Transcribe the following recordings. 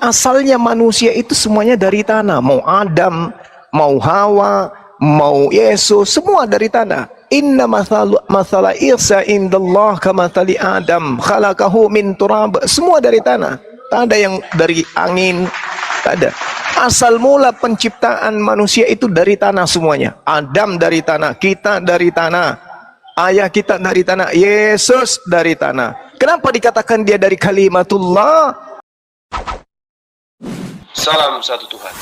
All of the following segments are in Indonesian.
asalnya manusia itu semuanya dari tanah. Mau Adam, mau Hawa, mau Yesus, semua dari tanah. Inna mathala Isa indallah kamathali Adam khalaqahu min turab. Semua dari tanah. Tak ada yang dari angin, tak ada. Asal mula penciptaan manusia itu dari tanah semuanya. Adam dari tanah, kita dari tanah, ayah kita dari tanah, Yesus dari tanah. Kenapa dikatakan dia dari kalimatullah? Salam satu Tuhan.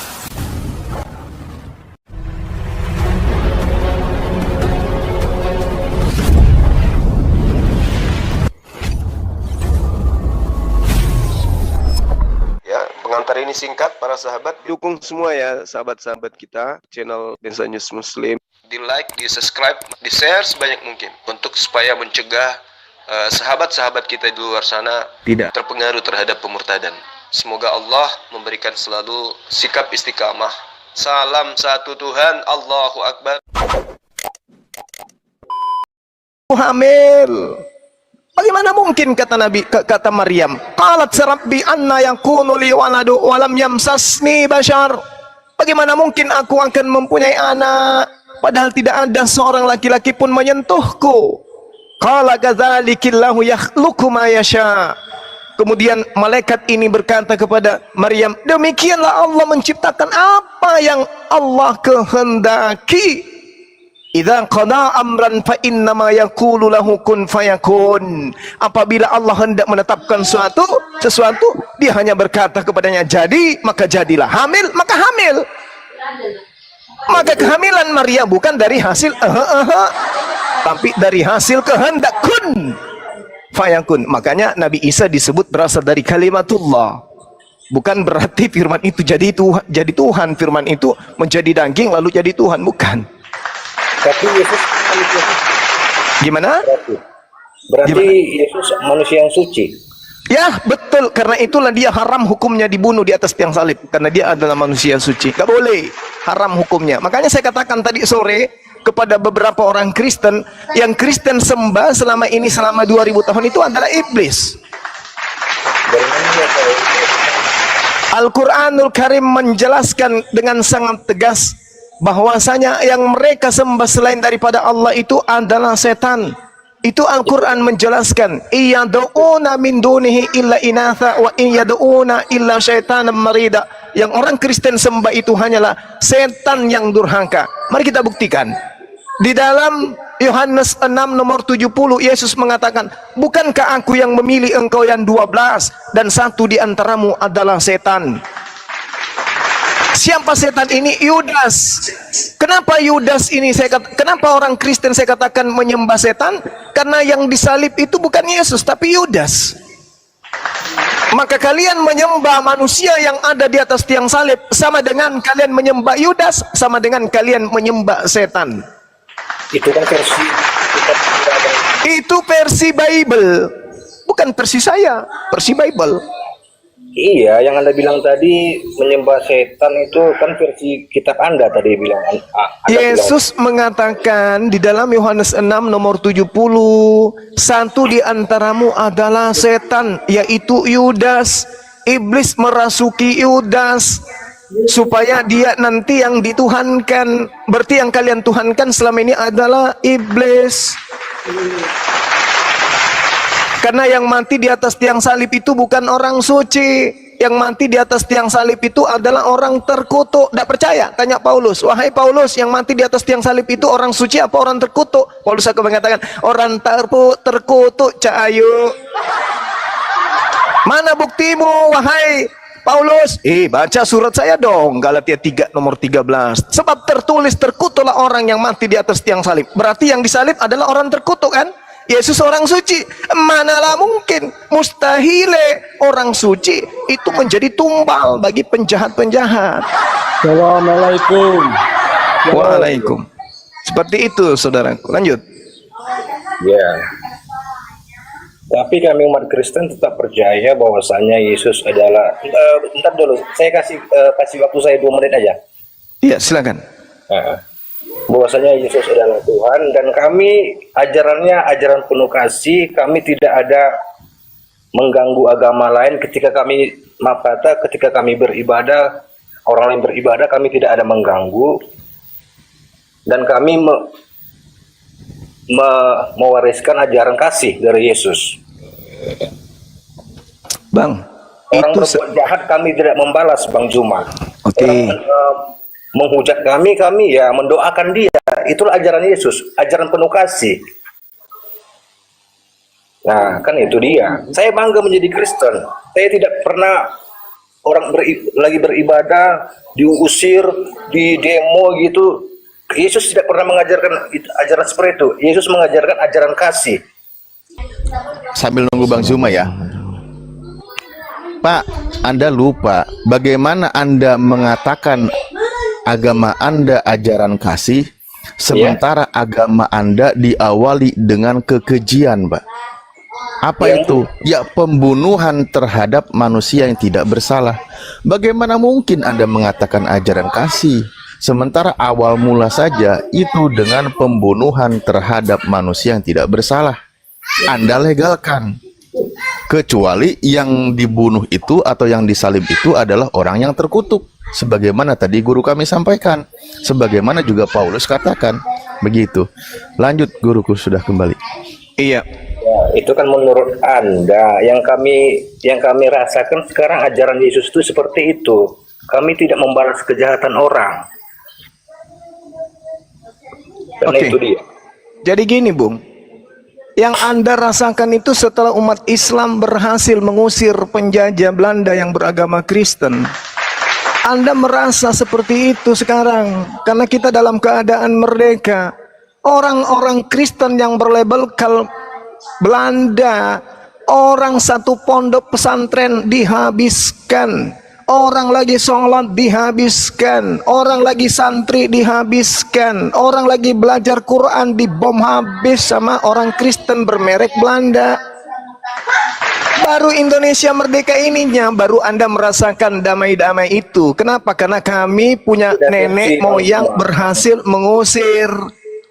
Ya, pengantar ini singkat para sahabat. Dukung semua ya sahabat-sahabat kita channel Densa News Muslim. Di like, di subscribe, di share sebanyak mungkin untuk supaya mencegah sahabat-sahabat kita di luar sana tidak terpengaruh terhadap pemurtadan. Semoga Allah memberikan selalu sikap istiqamah. Salam satu Tuhan, Allahu Akbar. Hamil. Bagaimana mungkin kata Nabi, kata Maryam, qalat rabbi anna yakunu li waladu wa lam yamsasni bashar. Bagaimana mungkin aku akan mempunyai anak padahal tidak ada seorang laki-laki pun menyentuhku. Qala kadzalikillahu yakhluqu ma yasha. Kemudian malaikat ini berkata kepada Maryam, demikianlah Allah menciptakan apa yang Allah kehendaki. Idza qada amran fa innama yaqulu lahu kun fayakun. Apabila Allah hendak menetapkan sesuatu, dia hanya berkata kepadanya jadi, maka jadilah. Hamil, maka hamil. Maka kehamilan Maria bukan dari hasil tapi dari hasil kehendak kun fayakun. Makanya Nabi Isa disebut berasal dari kalimatullah. Bukan berarti firman itu jadi Tuhan, firman itu menjadi daging lalu jadi Tuhan, bukan. Tapi Yesus gimana? Berarti Yesus manusia yang suci. Ya betul, karena itulah dia haram hukumnya dibunuh di atas tiang salib, karena dia adalah manusia suci. Gak boleh, haram hukumnya. Makanya saya katakan tadi sore kepada beberapa orang Kristen, yang Kristen sembah selama 2000 tahun itu adalah iblis. Al-Quranul Karim menjelaskan dengan sangat tegas bahwasanya yang mereka sembah selain daripada Allah itu adalah setan. Itu Al-Quran menjelaskan, iyad'una min dunihi illa inatha wa iyad'una illa syaitanan marida. Yang orang Kristen sembah itu hanyalah setan yang durhaka. Mari kita buktikan. Di dalam Yohanes 6 nomor 70 Yesus mengatakan, bukankah aku yang memilih engkau yang 12 dan satu di antaramu adalah setan. Siapa setan ini? Yudas. Kenapa Yudas ini kenapa orang Kristen saya katakan menyembah setan? Karena yang disalib itu bukan Yesus tapi Yudas. Maka kalian menyembah manusia yang ada di atas tiang salib sama dengan kalian menyembah Yudas, sama dengan kalian menyembah setan. Itu kan versi itu versi Bible, bukan versi saya, versi Bible. Iya, yang Anda bilang tadi menyembah setan itu kan versi kitab Anda tadi bilang. Yesus mengatakan di dalam Yohanes 6 nomor 70, satu di antaramu adalah setan, yaitu Yudas. Iblis merasuki Yudas supaya dia nanti yang dituhankan. Berarti yang kalian tuhankan selama ini adalah iblis. Karena yang mati di atas tiang salib itu bukan orang suci. Yang mati di atas tiang salib itu adalah orang terkutuk. Tidak percaya? Tanya Paulus. Wahai Paulus, yang mati di atas tiang salib itu orang suci apa orang terkutuk? Paulus akan mengatakan, orang terkutuk, Cahayu. Mana buktimu, wahai Paulus? Baca surat saya dong, Galatia 3 nomor 13. Sebab tertulis, terkutuklah orang yang mati di atas tiang salib. Berarti yang disalib adalah orang terkutuk kan? Yesus orang suci. Manalah mungkin, mustahile orang suci itu menjadi tumbal bagi penjahat-penjahat. Assalamualaikum. Waalaikum. Seperti itu saudaraku. Lanjut. Ya. Tapi kami umat Kristen tetap percaya bahwasanya Yesus adalah bentar dulu, saya kasih waktu saya 2 menit aja. Iya, silakan. Bahwasanya Yesus adalah Tuhan dan kami ajarannya ajaran penuh kasih, kami tidak ada mengganggu agama lain ketika kami ketika kami beribadah, orang lain beribadah, kami tidak ada mengganggu, dan kami mewariskan ajaran kasih dari Yesus. Bang, Orang itu berbuat jahat kami tidak membalas, Bang Juma. Oke. Orang menghujat kami ya mendoakan dia. Itulah ajaran Yesus, ajaran penuh kasih. Nah, kan itu dia. Saya bangga menjadi Kristen. Saya tidak pernah orang lagi beribadah diusir, di demo gitu. Yesus tidak pernah mengajarkan ajaran seperti itu. Yesus mengajarkan ajaran kasih. Sambil nunggu Bang Zuma ya, Pak, Anda lupa bagaimana Anda mengatakan agama Anda ajaran kasih, sementara agama Anda diawali dengan kekejian, Pak. Apa itu? Ya, pembunuhan terhadap manusia yang tidak bersalah. Bagaimana mungkin Anda mengatakan ajaran kasih, sementara awal mula saja itu dengan pembunuhan terhadap manusia yang tidak bersalah? Anda legalkan. Kecuali yang dibunuh itu atau yang disalib itu adalah orang yang terkutuk, sebagaimana tadi guru kami sampaikan, sebagaimana juga Paulus katakan. Begitu. Lanjut, guruku sudah kembali. iya. Ya, itu kan menurut Anda. Yang kami rasakan sekarang ajaran Yesus itu seperti itu. Kami tidak membalas kejahatan orang. Karena Oke. itu dia. Jadi gini, Bung. Yang Anda rasakan itu setelah umat Islam berhasil mengusir penjajah Belanda yang beragama Kristen. Anda merasa seperti itu sekarang karena kita dalam keadaan merdeka. Orang-orang Kristen yang berlabelkan Belanda, orang satu pondok pesantren dihabiskan, orang lagi sholat dihabiskan, orang lagi santri dihabiskan, orang lagi belajar Quran dibom habis sama orang Kristen bermerek Belanda. Baru Indonesia merdeka ininya, baru Anda merasakan damai-damai itu. Kenapa? Karena kami punya nenek moyang berhasil mengusir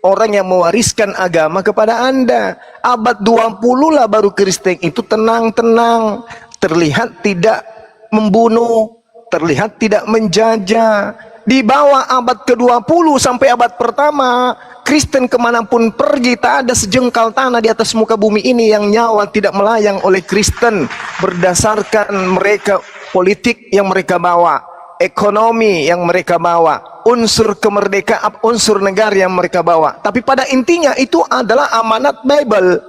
orang yang mewariskan agama kepada Anda. Abad 20 lah baru Kristen itu tenang-tenang, terlihat tidak membunuh, terlihat tidak menjajah. Di bawah abad ke-20 sampai abad pertama, Kristen kemanapun pergi, tak ada sejengkal tanah di atas muka bumi ini yang nyawa tidak melayang oleh Kristen, berdasarkan mereka politik yang mereka bawa, ekonomi yang mereka bawa, unsur kemerdekaan, unsur negara yang mereka bawa. Tapi pada intinya itu adalah amanat Bible.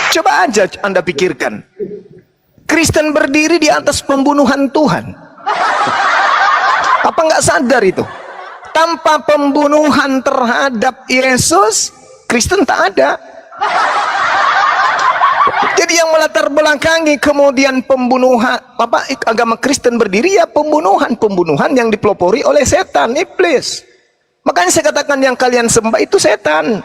Coba aja Anda pikirkan, Kristen berdiri di atas pembunuhan Tuhan. Apa nggak sadar itu? Tanpa pembunuhan terhadap Yesus, Kristen tak ada. Jadi yang melatar belakangi kemudian pembunuhan, agama Kristen berdiri ya pembunuhan yang dipelopori oleh setan, iblis. Makanya saya katakan yang kalian sembah itu setan.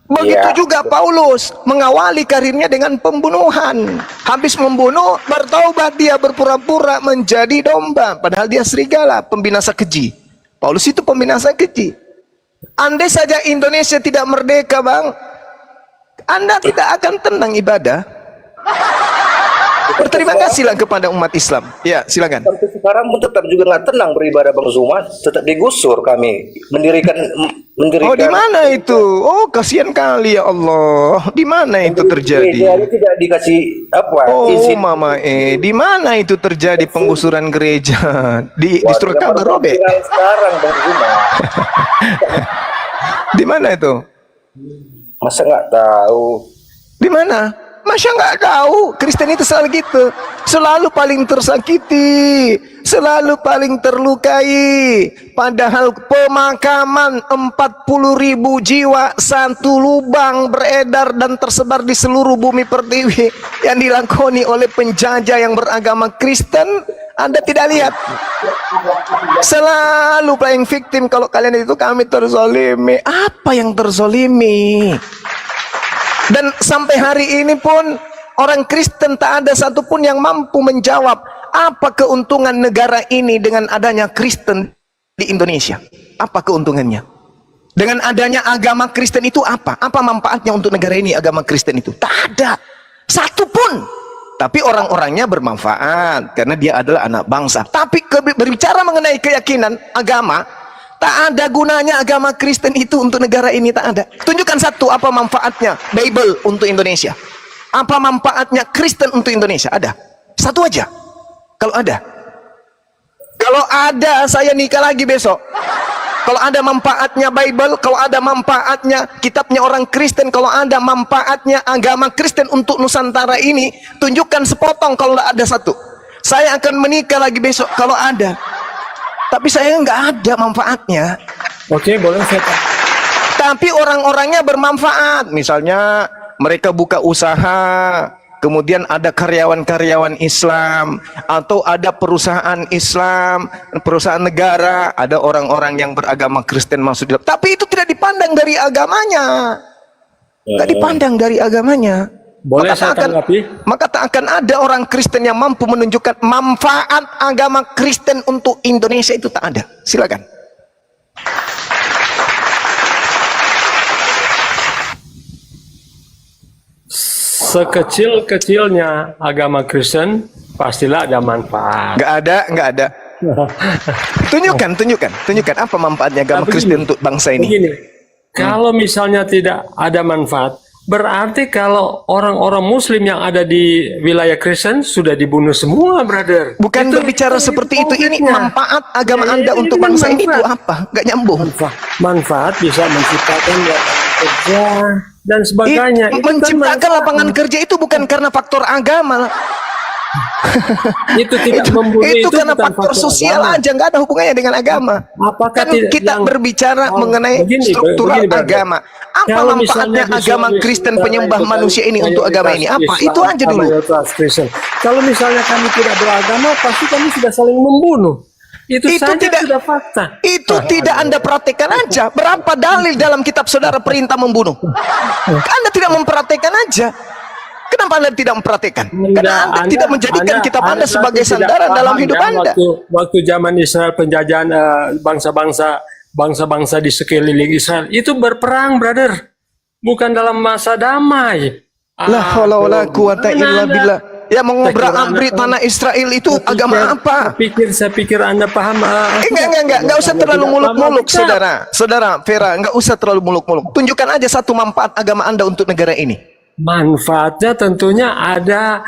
Begitu juga Paulus mengawali karirnya dengan pembunuhan. Habis membunuh, bertaubat dia, berpura-pura menjadi domba, padahal dia serigala, pembinasa keji. Paulus itu pembinasa keji. Andai saja Indonesia tidak merdeka, Bang, Anda tidak akan tenang ibadah. Berterima kasihlah kepada umat Islam. Ya, silakan. Sampai sekarang pun tetap juga nggak tenang beribadah, Bang Zuma. Tetap digusur kami mendirikan. Oh, di mana itu? Oh, kasihan kali ya Allah. Di mana itu terjadi? Gereja tidak dikasih izin. Mama, di mana itu terjadi penggusuran gereja? Di Surakarta, Robe. Sekarang, Bang Zuma. Di mana itu? Masa nggak tahu? Di mana? Masa nggak tahu? Kristen itu selalu gitu, selalu paling tersakiti, selalu paling terlukai. Padahal pemakaman 40.000 jiwa, satu lubang beredar dan tersebar di seluruh bumi pertiwi yang dilakoni oleh penjajah yang beragama Kristen. Anda tidak lihat? Selalu playing victim. Kalau kalian itu kami terzolimi. Apa yang terzolimi? Dan sampai hari ini pun orang Kristen tak ada satupun yang mampu menjawab apa keuntungan negara ini dengan adanya Kristen di Indonesia. Apa keuntungannya? Dengan adanya agama Kristen itu apa? Apa manfaatnya untuk negara ini agama Kristen itu? Tak ada. Satu pun. Tapi orang-orangnya bermanfaat karena dia adalah anak bangsa. Tapi berbicara mengenai keyakinan agama, tak ada gunanya agama Kristen itu untuk negara ini, tak ada. Tunjukkan satu apa manfaatnya Bible untuk Indonesia. Apa manfaatnya Kristen untuk Indonesia? Ada. Satu aja. Kalau ada. Kalau ada saya nikah lagi besok. Kalau ada manfaatnya Bible, kalau ada manfaatnya kitabnya orang Kristen, kalau ada manfaatnya agama Kristen untuk Nusantara ini, tunjukkan sepotong kalau tidak ada satu. Saya akan menikah lagi besok kalau ada. Tapi saya nggak ada manfaatnya. Oke, boleh saya tanya. Tapi orang-orangnya bermanfaat. Misalnya mereka buka usaha, kemudian ada karyawan-karyawan Islam, atau ada perusahaan Islam, perusahaan negara, ada orang-orang yang beragama Kristen masuk dalam. Tapi itu tidak dipandang dari agamanya. Tidak dipandang dari agamanya. Boleh saya tanggapi? Maka tak akan ada orang Kristen yang mampu menunjukkan manfaat agama Kristen untuk Indonesia, itu tak ada. Silakan. Sekecil-kecilnya agama Kristen pastilah ada manfaat. Nggak ada. Tunjukkan apa manfaatnya agama Tapi Kristen begini, untuk bangsa ini. Begini, kalau misalnya tidak ada manfaat, berarti kalau orang-orang Muslim yang ada di wilayah Kristen sudah dibunuh semua, brother. Bukan berbicara seperti itu. Ini manfaat agama Anda untuk bangsa ini itu apa? Nggak nyambung. Manfaat bisa menciptakan lapangan kerja dan sebagainya. Itu kan Menciptakan manfaat. lapangan kerja itu bukan karena faktor agama. Itu tidak membunuh, itu karena bukan faktor sosial agama. aja, nggak ada hubungannya dengan agama. Apakah Kan tidak kita yang- berbicara Oh, mengenai begini, struktural brother. agama. Apa Kalau manfaatnya misalnya agama di Kristen Sulawesi penyembah Utara manusia ini itu untuk agama ini? Apa? mayoritas Itu aja Islam, dulu. mayoritas Kristen. Kalau misalnya kami tidak beragama, pasti kami sudah saling membunuh. Itu saja sudah fakta. Itu tidak Anda praktekkan aja. Berapa dalil dalam kitab saudara perintah membunuh? Anda tidak mempraktekkan aja. Kenapa Anda tidak mempraktekkan? Karena Anda tidak menjadikan kitab Anda sebagai berarti tidak sandaran dalam paham hidup ya, Anda. Waktu zaman Israel penjajahan bangsa-bangsa di sekeliling Israel itu berperang, brother. Bukan dalam masa damai. La haula wala quwata illa billah. Ya mengobrak-abrik Anda tanah Israel itu agama apa? Saya pikir Anda paham. Enggak usah terlalu muluk-muluk, saudara Vera, enggak usah terlalu muluk-muluk. Tunjukkan aja satu manfaat agama Anda untuk negara ini. Manfaatnya tentunya ada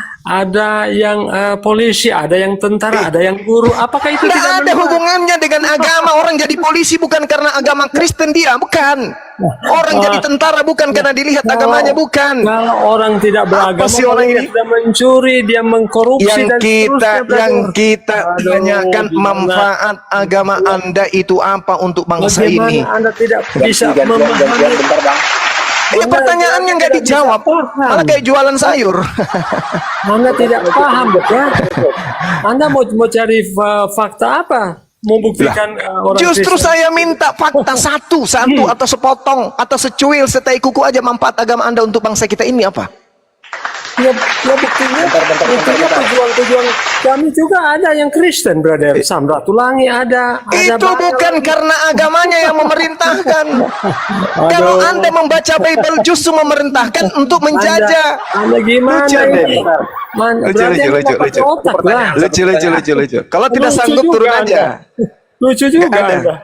yang polisi, ada yang tentara, ada yang guru. Apakah itu Tidak tidak ada manfaat? hubungannya dengan agama. Orang jadi polisi bukan karena agama Kristen dia, bukan. Orang jadi tentara bukan karena dilihat agamanya, bukan. Kalau orang tidak beragama, sih orang dia ini? sudah mencuri, dia mengkorupsi dan Yang kita Aduh, tanyakan gimana? manfaat agama Anda itu apa untuk bangsa Bagaimana ini? Anda tidak bisa Gantian, memahami? bentar bang. Ini pertanyaannya nggak tidak bisa dijawab, paham. malah kayak jualan sayur. Anda tidak paham, betul? Anda mau cari fakta apa? Membuktikan orang Justru Kristen. saya minta fakta satu atau sepotong atau secuil setai kuku aja manfaat agama Anda untuk bangsa kita ini apa? Ya buktinya pejuang-pejuang kami juga ada yang Kristen, brother. Samratulangi ada Itu banyak bukan orang. karena agamanya yang memerintahkan. Kalau Anda membaca Bible justru memerintahkan untuk menjajah. Anda gimana Lucu deh. ini? Lucu. Otak lah. Lucu. Kalau tidak Lucu sanggup juga turun Anda. aja. Lucu juga Nggak ada. Anda.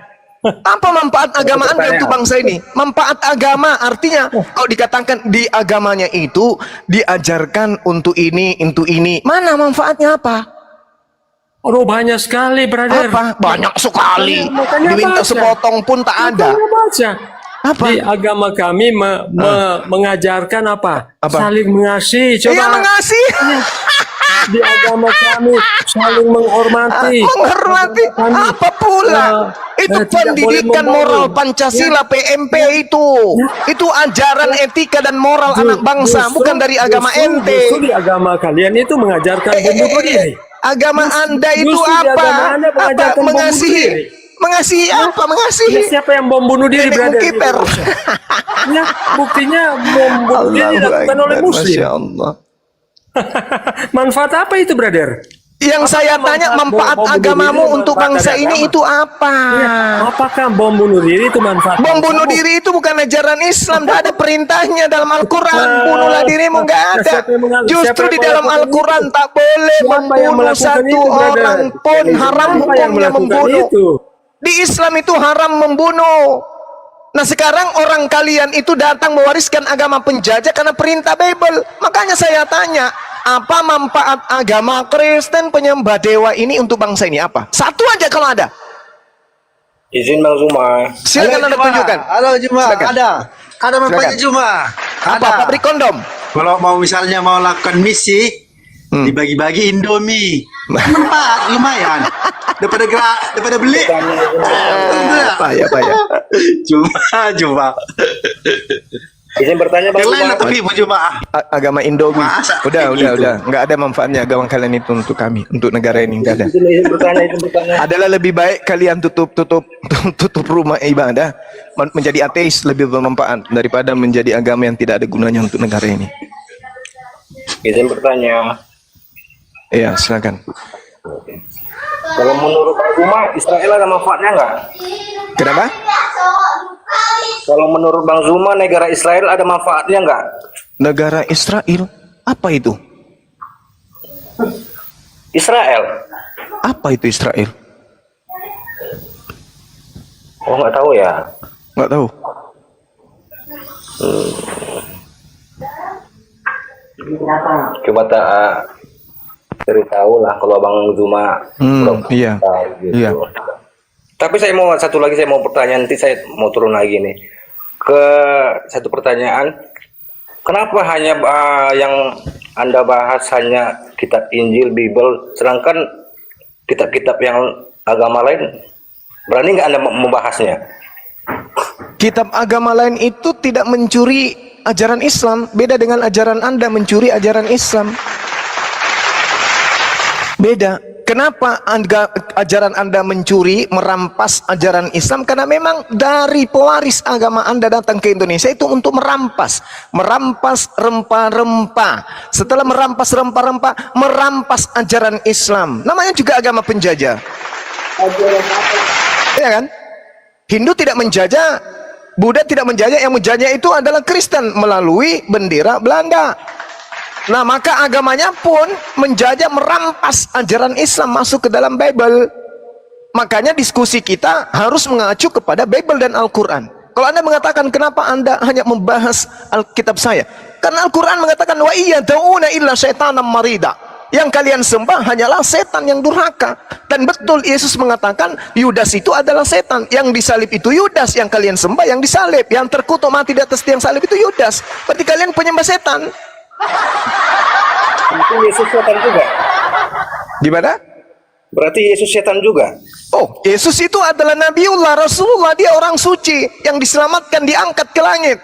Apa manfaat agama Anda untuk bangsa ini? Manfaat agama artinya kalau dikatakan di agamanya itu diajarkan untuk ini. Mana manfaatnya apa? Oh, banyak sekali, brother. Apa? Banyak sekali. Makanya Diminta baca. sepotong pun tak ada. Makanya baca. Apa? Di agama kami mengajarkan apa? Apa? Saling mengasihi. Coba Iya mengasihi. di agama kami saling menghormati. Menghormati apa pula? Itu tidak pendidikan boleh moral membangun. Pancasila PMP itu. Itu ajaran etika dan moral anak bangsa, Justru- bukan dari agama ente. Justru di agama kalian itu mengajarkan bunuh diri. Agama Anda itu Justru di apa? agama Anda Apa mengajarkan bom bunuh mengasihi? diri. Mengasihi apa? Mengasihi. Ya, siapa yang bom bunuh diri, Nenek brother? Kiper. Ya, buktinya bom bunuh diri dilakukan oleh Muslim. Masya Allah. Manfaat apa itu, brother? Yang saya tanya, manfaat agamamu untuk bangsa ini itu apa? Ya, apakah bom bunuh diri itu manfaat? Bom bunuh diri itu bukan ajaran Islam, tidak ada perintahnya dalam Al-Quran. Bunuhlah dirimu, nggak ada. Justru di dalam Al-Quran tak boleh membunuh satu orang pun, haram hukumnya membunuh. Di Islam itu haram membunuh. Nah sekarang orang kalian itu datang mewariskan agama penjajah karena perintah Bible. Makanya saya tanya, apa manfaat agama Kristen penyembah dewa ini untuk bangsa ini? Apa? Satu aja kalau ada. Izin Bang Zuma. Silakan Anda tunjukkan. Halo Juma, Silakan. ada manfaatnya Juma. Apa? Pabrik kondom. Kalau misalnya mau lakukan misi, dibagi-bagi Indomie. Manfaat lumayan. Daripada beli. Apa ya? Juma. Izin bertanya Bang Yang lain Zuma. lah tapi Juma. Agama Indomie. Masa Udah. gitu? Nggak ada manfaatnya agama kalian itu untuk kami, untuk negara ini nggak ada. Izin bertanya. Adalah lebih baik kalian tutup rumah ibadah menjadi ateis, lebih bermanfaat daripada menjadi agama yang tidak ada gunanya untuk negara ini. Izin bertanya. Iya, silakan. Kalau menurut Bang Zuma, Israel ada manfaatnya nggak? Kenapa? Kalau menurut Bang Zuma, negara Israel ada manfaatnya nggak? Negara Israel apa itu? Israel? Apa itu Israel? Oh nggak tahu ya. Nggak tahu. Coba tak cari tahu lah kalau Bang Zuma. Iya. Tahu gitu. Iya. Tapi saya mau satu lagi, saya mau pertanyaan, nanti saya mau turun lagi nih ke satu pertanyaan. Kenapa hanya yang Anda bahas hanya kitab Injil, Bible, sedangkan kitab-kitab yang agama lain berani nggak Anda membahasnya? Kitab agama lain itu tidak mencuri ajaran Islam, beda dengan ajaran Anda mencuri ajaran Islam. Beda. Kenapa ajaran Anda mencuri, merampas ajaran Islam? Karena memang dari pewaris agama Anda datang ke Indonesia itu untuk merampas rempah-rempah. Setelah merampas rempah-rempah, merampas ajaran Islam. Namanya juga agama penjajah. Ya kan? Hindu tidak menjajah, Buddha tidak menjajah, yang menjajah itu adalah Kristen melalui bendera Belanda. Nah maka agamanya pun menjajah, merampas ajaran Islam masuk ke dalam Bible. Makanya diskusi kita harus mengacu kepada Bible dan Al-Quran. Kalau Anda mengatakan kenapa Anda hanya membahas Alkitab saya, karena Al-Quran mengatakan wa iya da'una illa syaitanam marida, yang kalian sembah hanyalah setan yang durhaka. Dan betul Yesus mengatakan Yudas itu adalah setan, yang disalib itu Yudas, yang kalian sembah yang disalib, yang terkutuk mati di atas tiang salib itu Yudas. Berarti kalian penyembah setan. Itu Yesus setan juga. Gimana? Berarti Yesus setan juga. Oh, Yesus itu adalah Nabiullah, Rasulullah, dia orang suci yang diselamatkan, diangkat ke langit.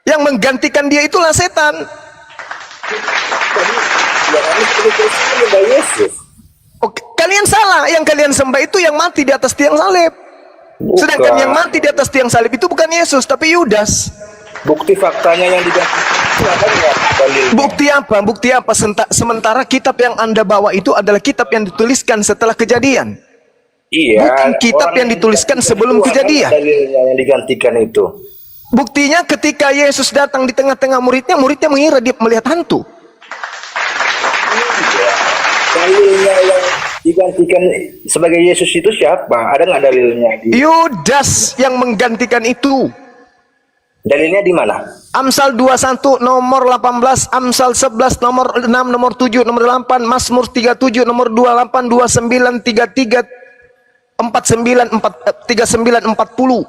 Yang menggantikan dia itulah setan. Oh, kalian salah, yang kalian sembah itu yang mati di atas tiang salib. Sedangkan yang mati di atas tiang salib itu bukan Yesus, tapi Yudas. Bukti faktanya yang diganti itu ada nggak dalilnya? Bukti apa? Sementara kitab yang Anda bawa itu adalah kitab yang dituliskan setelah kejadian. Iya. Bukan kitab yang dituliskan sebelum kejadian. Dalilnya yang digantikan itu. Buktinya ketika Yesus datang di tengah-tengah muridnya mengira dia melihat hantu. Iya. Dalilnya yang digantikan sebagai Yesus itu siapa? Ada nggak dalilnya? Yudas yang menggantikan itu. Dalilnya di mana? Amsal 21 nomor 18, Amsal 11 nomor 6, nomor 7, nomor 8, Mazmur 37 nomor 28, 29, 33, 49, 39, 40.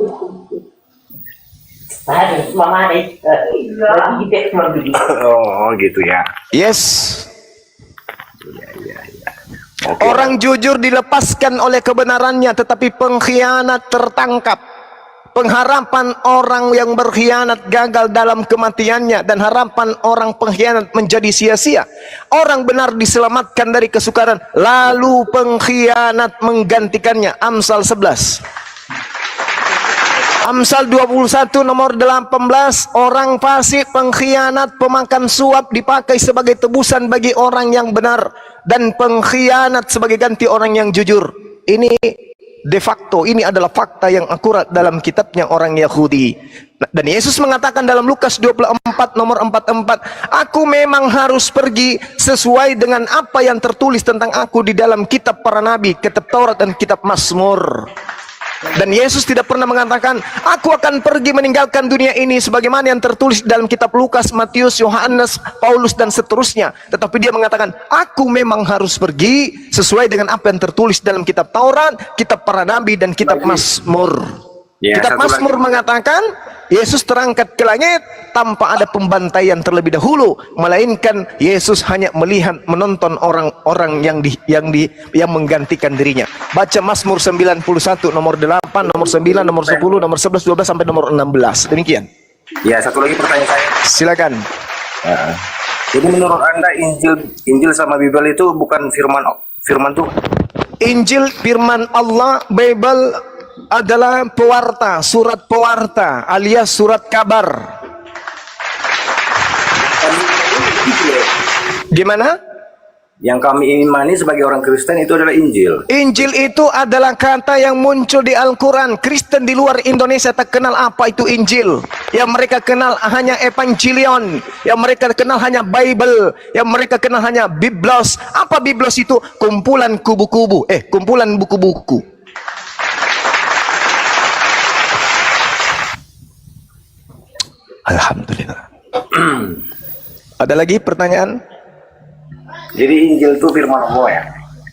Oh gitu ya. Yes. Oke. Orang jujur dilepaskan oleh kebenarannya, tetapi pengkhianat tertangkap. Pengharapan orang yang berkhianat gagal dalam kematiannya, dan harapan orang pengkhianat menjadi sia-sia. Orang benar diselamatkan dari kesukaran, lalu pengkhianat menggantikannya. Amsal 11. Amsal 21 nomor 18, orang fasik, pengkhianat, pemakan suap dipakai sebagai tebusan bagi orang yang benar, dan pengkhianat sebagai ganti orang yang jujur. Ini de facto, ini adalah fakta yang akurat dalam kitabnya orang Yahudi. Dan Yesus mengatakan dalam Lukas 24 nomor 44, aku memang harus pergi sesuai dengan apa yang tertulis tentang aku di dalam kitab para nabi, kitab Taurat dan kitab Mazmur. Dan Yesus tidak pernah mengatakan, aku akan pergi meninggalkan dunia ini sebagaimana yang tertulis dalam kitab Lukas, Matius, Yohanes, Paulus dan seterusnya. Tetapi dia mengatakan, aku memang harus pergi sesuai dengan apa yang tertulis dalam kitab Taurat, kitab para nabi dan kitab Mazmur. Ya, Kitab satu Mazmur lagi. mengatakan Yesus terangkat ke langit tanpa ada pembantaian terlebih dahulu, melainkan Yesus hanya melihat, menonton orang-orang yang menggantikan dirinya. Baca Mazmur 91 nomor 8, nomor 9, nomor 10, nomor 11, 12 sampai nomor 16. Demikian. Ya, satu lagi pertanyaan saya. Silakan. Jadi menurut Anda Injil sama Bible itu bukan firman Tuhan? Injil firman Allah, Bible adalah pewarta, surat pewarta alias surat kabar. Gimana? Yang kami imani sebagai orang Kristen itu adalah Injil. Injil itu adalah kata yang muncul di Al-Quran. Kristen di luar Indonesia tak kenal apa itu Injil. Yang mereka kenal hanya Evangelion. Yang mereka kenal hanya Bible. Yang mereka kenal hanya Biblos. Apa Biblos itu? Kumpulan kubu-kubu. Kumpulan buku-buku. Alhamdulillah. Ada lagi pertanyaan? Jadi Injil itu firman Allah ya?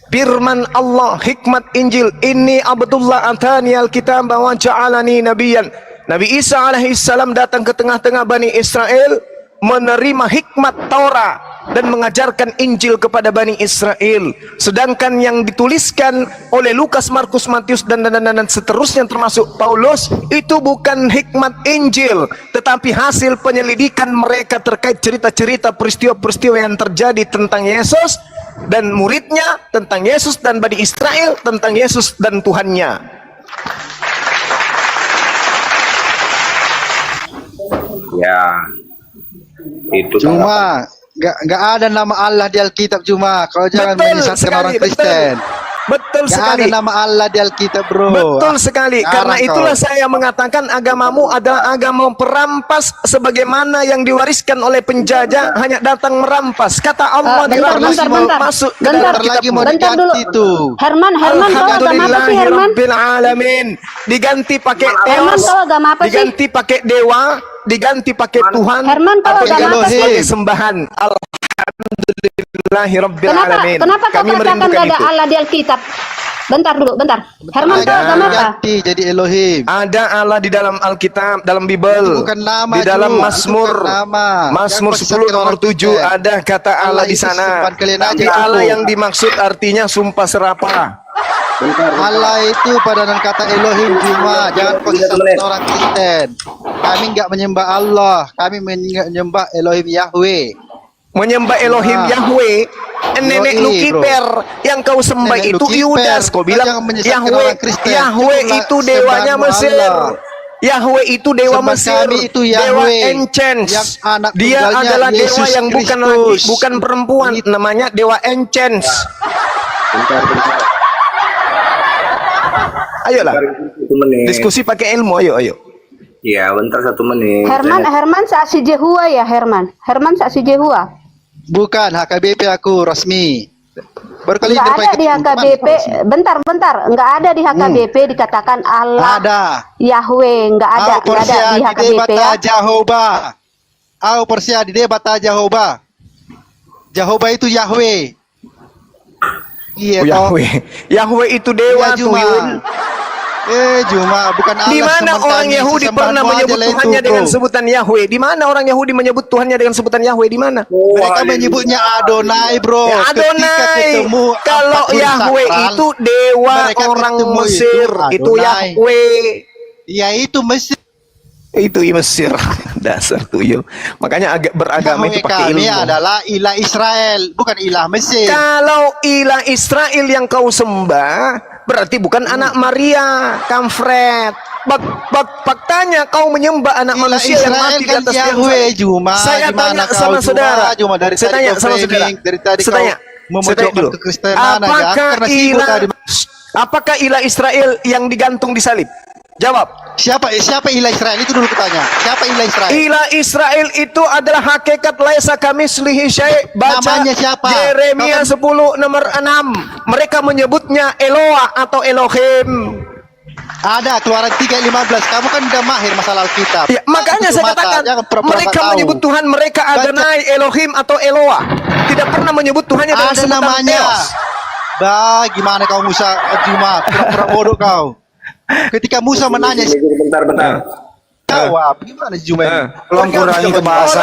Firman Allah, hikmat Injil. Inni Abdullah atani al-kitab wa ja'alani nabiyan. Nabi Isa alaihissalam datang ke tengah-tengah Bani Israel, menerima hikmat Taurat dan mengajarkan Injil kepada Bani Israel. Sedangkan yang dituliskan oleh Lukas, Markus, Matius dan seterusnya termasuk Paulus, itu bukan hikmat Injil, tetapi hasil penyelidikan mereka terkait cerita-cerita peristiwa-peristiwa yang terjadi tentang Yesus dan muridnya, tentang Yesus dan Bani Israel, tentang Yesus dan Tuhannya. Ya, itu Cuma nggak ada nama Allah di Alkitab, cuma kau jangan menyesatkan orang Kristen. Betul Nggak sekali. ada nama Allah di Alkitab, bro. Betul sekali. Karena Sekarang itulah kau. saya mengatakan agamamu adalah agama perampas, sebagaimana yang diwariskan oleh penjajah hanya datang merampas. Kata Allah dirampas masuk ke dalam Bentar lagi mau kitabmu. Bentar dulu. diganti tuh. Herman, kau agama apa sih Herman? Rabbil alamin. Diganti pakai Herman, teos, kau agama apa sih? diganti pakai dewa, diganti pakai Tuhan, Herman, kau atau agama apa diganti sih? sebagai sembahan. Alhamdulillahi Rabbil alamin. Kenapa kau Kami katakan merindukan gak ada itu. Allah di Alkitab? Bentar dulu, bentar. Herman, kau agama apa? Ganti jadi Elohim. Ada Allah di dalam Alkitab, dalam Bible, Itu bukan nama, di dalam Ju. Mazmur, Itu bukan nama. Mazmur Jangan 10 nomor paksakan 7 orang ada kata Allah Allah di itu sana. simpan kalian aja Tapi itu. Allah yang dimaksud artinya sumpah serapah. Allah itu padanan kata Elohim, cuma jangan kau sesatkan orang Kristen. Kami nggak menyembah Allah, kami menyembah Elohim Yahweh. Menyembah Elohim Yahweh, nenek Yoi, Lukiper yang kau sembah Nenek itu Lukiper. Yudas. Kau Kau bilang jangan menyesatkan Yahweh, orang Kristen. Yahweh Itulah itu dewanya sembahanmu Mesir. Allah. Yahweh itu dewa Sembah Mesir, kami itu dewa Yahweh, Enchens. yang anak Dia tunggalnya adalah dewa Yesus yang bukan Kristus. bukan perempuan, namanya dewa Enchens. Ayolah, Satu menit. diskusi pakai ilmu, ayo. Ya, bentar 1 menit. Herman saksi Jehua ya Herman. Herman saksi Jehua. Bukan HKBP aku resmi. Berkali Enggak ada di HKBP. Bentar. Enggak ada di HKBP dikatakan Allah Ada. Yahweh. Enggak ada di HKBP ya. Jehovah. Au persia di bata Jehovah. Jehovah itu Yahweh. Iya Oh, toh. Yahweh. Yahweh itu dewa Iya, Juma. tuyul. Juma bukan Allah. Di mana semua orang kami, Yahudi sesembahanmu pernah aja menyebut lah itu, Tuhannya dengan bro. sebutan Yahweh? Di mana orang Yahudi menyebut Tuhannya dengan sebutan Yahweh? Di mana? Mereka menyebutnya Adonai, bro. Ya, Ketika Adonai. ketemu Kalau apapun Yahweh sakral, itu dewa mereka orang ketemu Mesir, itu Adonai. Yahweh. Ya itu Mesir. Itu Mesir. Dasar tuyul. Makanya agak beragama Yahweh itu pakai kami ilmu. adalah ilah Israel, bukan ilah Mesir. Kalau ilah Israel yang kau sembah, berarti bukan anak Maria, kampret. faktanya kau menyembah anak Gila, manusia yang Israel mati di kan atas tiang Yahweh, salib. Juma. Saya Gimana tanya kau, sama Juma? saudara. Juma, dari Saya tadi tanya kau sama saudara. framing, dari tadi Saya kau tanya. memojokkan kekristenan aja. Karena sibuk tadi. Apakah ilah Israel yang digantung di salib? Jawab. Siapa ilah Israel itu dulu kutanya. Siapa ilah Israel? Ilah Israel itu adalah hakikat laisa kamislihi syai'. Baca Namanya siapa? Yeremia 10 nomor 6. Mereka menyebutnya Eloah atau Elohim. Ada Keluaran 3:15. Kamu kan udah mahir masalah Alkitab. Ya, makanya Tutup saya mata, katakan jangan pura-pura mereka nggak tahu. menyebut Tuhan mereka Adonai, Elohim atau Eloah. Tidak pernah menyebut Tuhannya dengan Ada sebutan namanya. Theos. Bah, gimana kau Musa, Juma, pura-pura bodoh kau. Ketika Musa menanya, Bentar. jawab. Gimana sih Juma ini? Tolong kurangi bahasa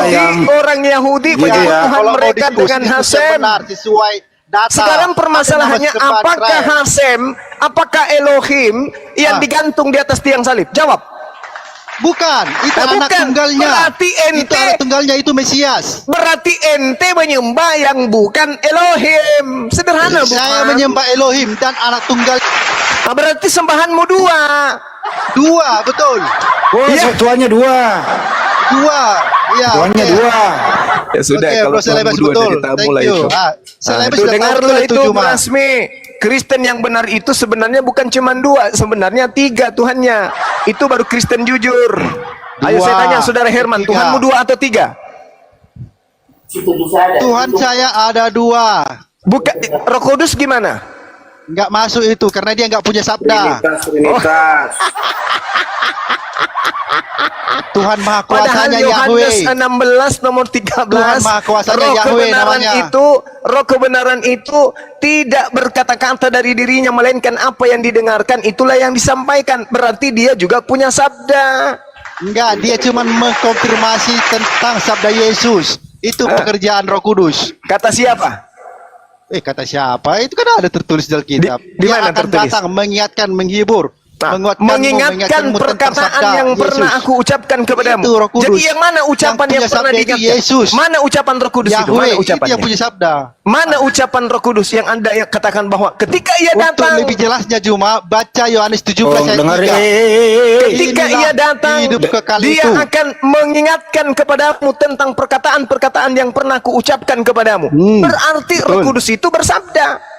yang Orang Yahudi Gitu menyebut ya. Tuhan Kalau mau mereka diskusi, dengan diskusi yang Hasem. benar, sesuai data. Sekarang permasalahannya Ada nama sembahan apakah Israel. Hasem, apakah Elohim yang digantung di atas tiang salib? Jawab. Bukan, itu Nah, anak bukan. tunggalnya. Berarti ente- Itu anak tunggalnya, itu Mesias. Berarti ente menyembah yang bukan Elohim. Sederhana bukan? Saya menyembah Elohim dan anak tunggal Nah, berarti sembahanmu dua. dua, betul. Oh, Iya. tuannya dua. Dua. Ya, Tuannya oke. dua. Ya sudah, Oke, kalau Bro Selebes Tuhan berdua betul. jadi tamu Thank lah you. itu. Selebes Itu sudah tahu dengarlah betul itu Juma. Rasmi. Kristen yang benar itu sebenarnya bukan cuma dua, sebenarnya tiga Tuhannya. Itu baru Kristen jujur. Ayo Dua. saya tanya saudara Herman, Tiga. Tuhanmu dua atau tiga? Tuhan saya ada dua. Bukan Roh Kudus gimana? Nggak masuk itu karena dia nggak punya sabda. Trinitas. Tuhan Maha Padahal Kuasanya Yohanes Yahweh. 16 nomor 13 Tuhan Maha Kuasanya roh Yahweh kebenaran namanya. itu roh kebenaran itu tidak berkata-kata dari dirinya melainkan apa yang didengarkan itulah yang disampaikan. Berarti dia juga punya sabda. Enggak, dia cuma mengkonfirmasi tentang sabda Yesus. Itu pekerjaan Roh Kudus. Kata siapa? Kata siapa? Itu kan ada tertulis di Alkitab. Di Dia mana akan tertulis? datang mengingatkan, menghibur, Nah, menguatkanmu, mengingatkan mengingatkanmu tentang perkataan sabda yang pernah Yesus. aku ucapkan kepadamu. Itu Roh Kudus. Jadi yang mana ucapan Yang yang, punya pernah sabda itu diingatkan? Yesus. Mana ucapan Roh Kudus itu? Mana Yahweh, itu ucapannya? yang punya sabda. Mana ucapan Roh Kudus yang Anda yang katakan bahwa ketika ia Untuk datang, lebih jelasnya Juma, baca Yohanes 17 Tolong ayat dengar. 3. ketika Inilah ia datang, hidup kekal dia itu. akan mengingatkan kepadamu tentang perkataan-perkataan yang pernah kuucapkan kepadamu. Berarti Roh Kudus itu bersabda.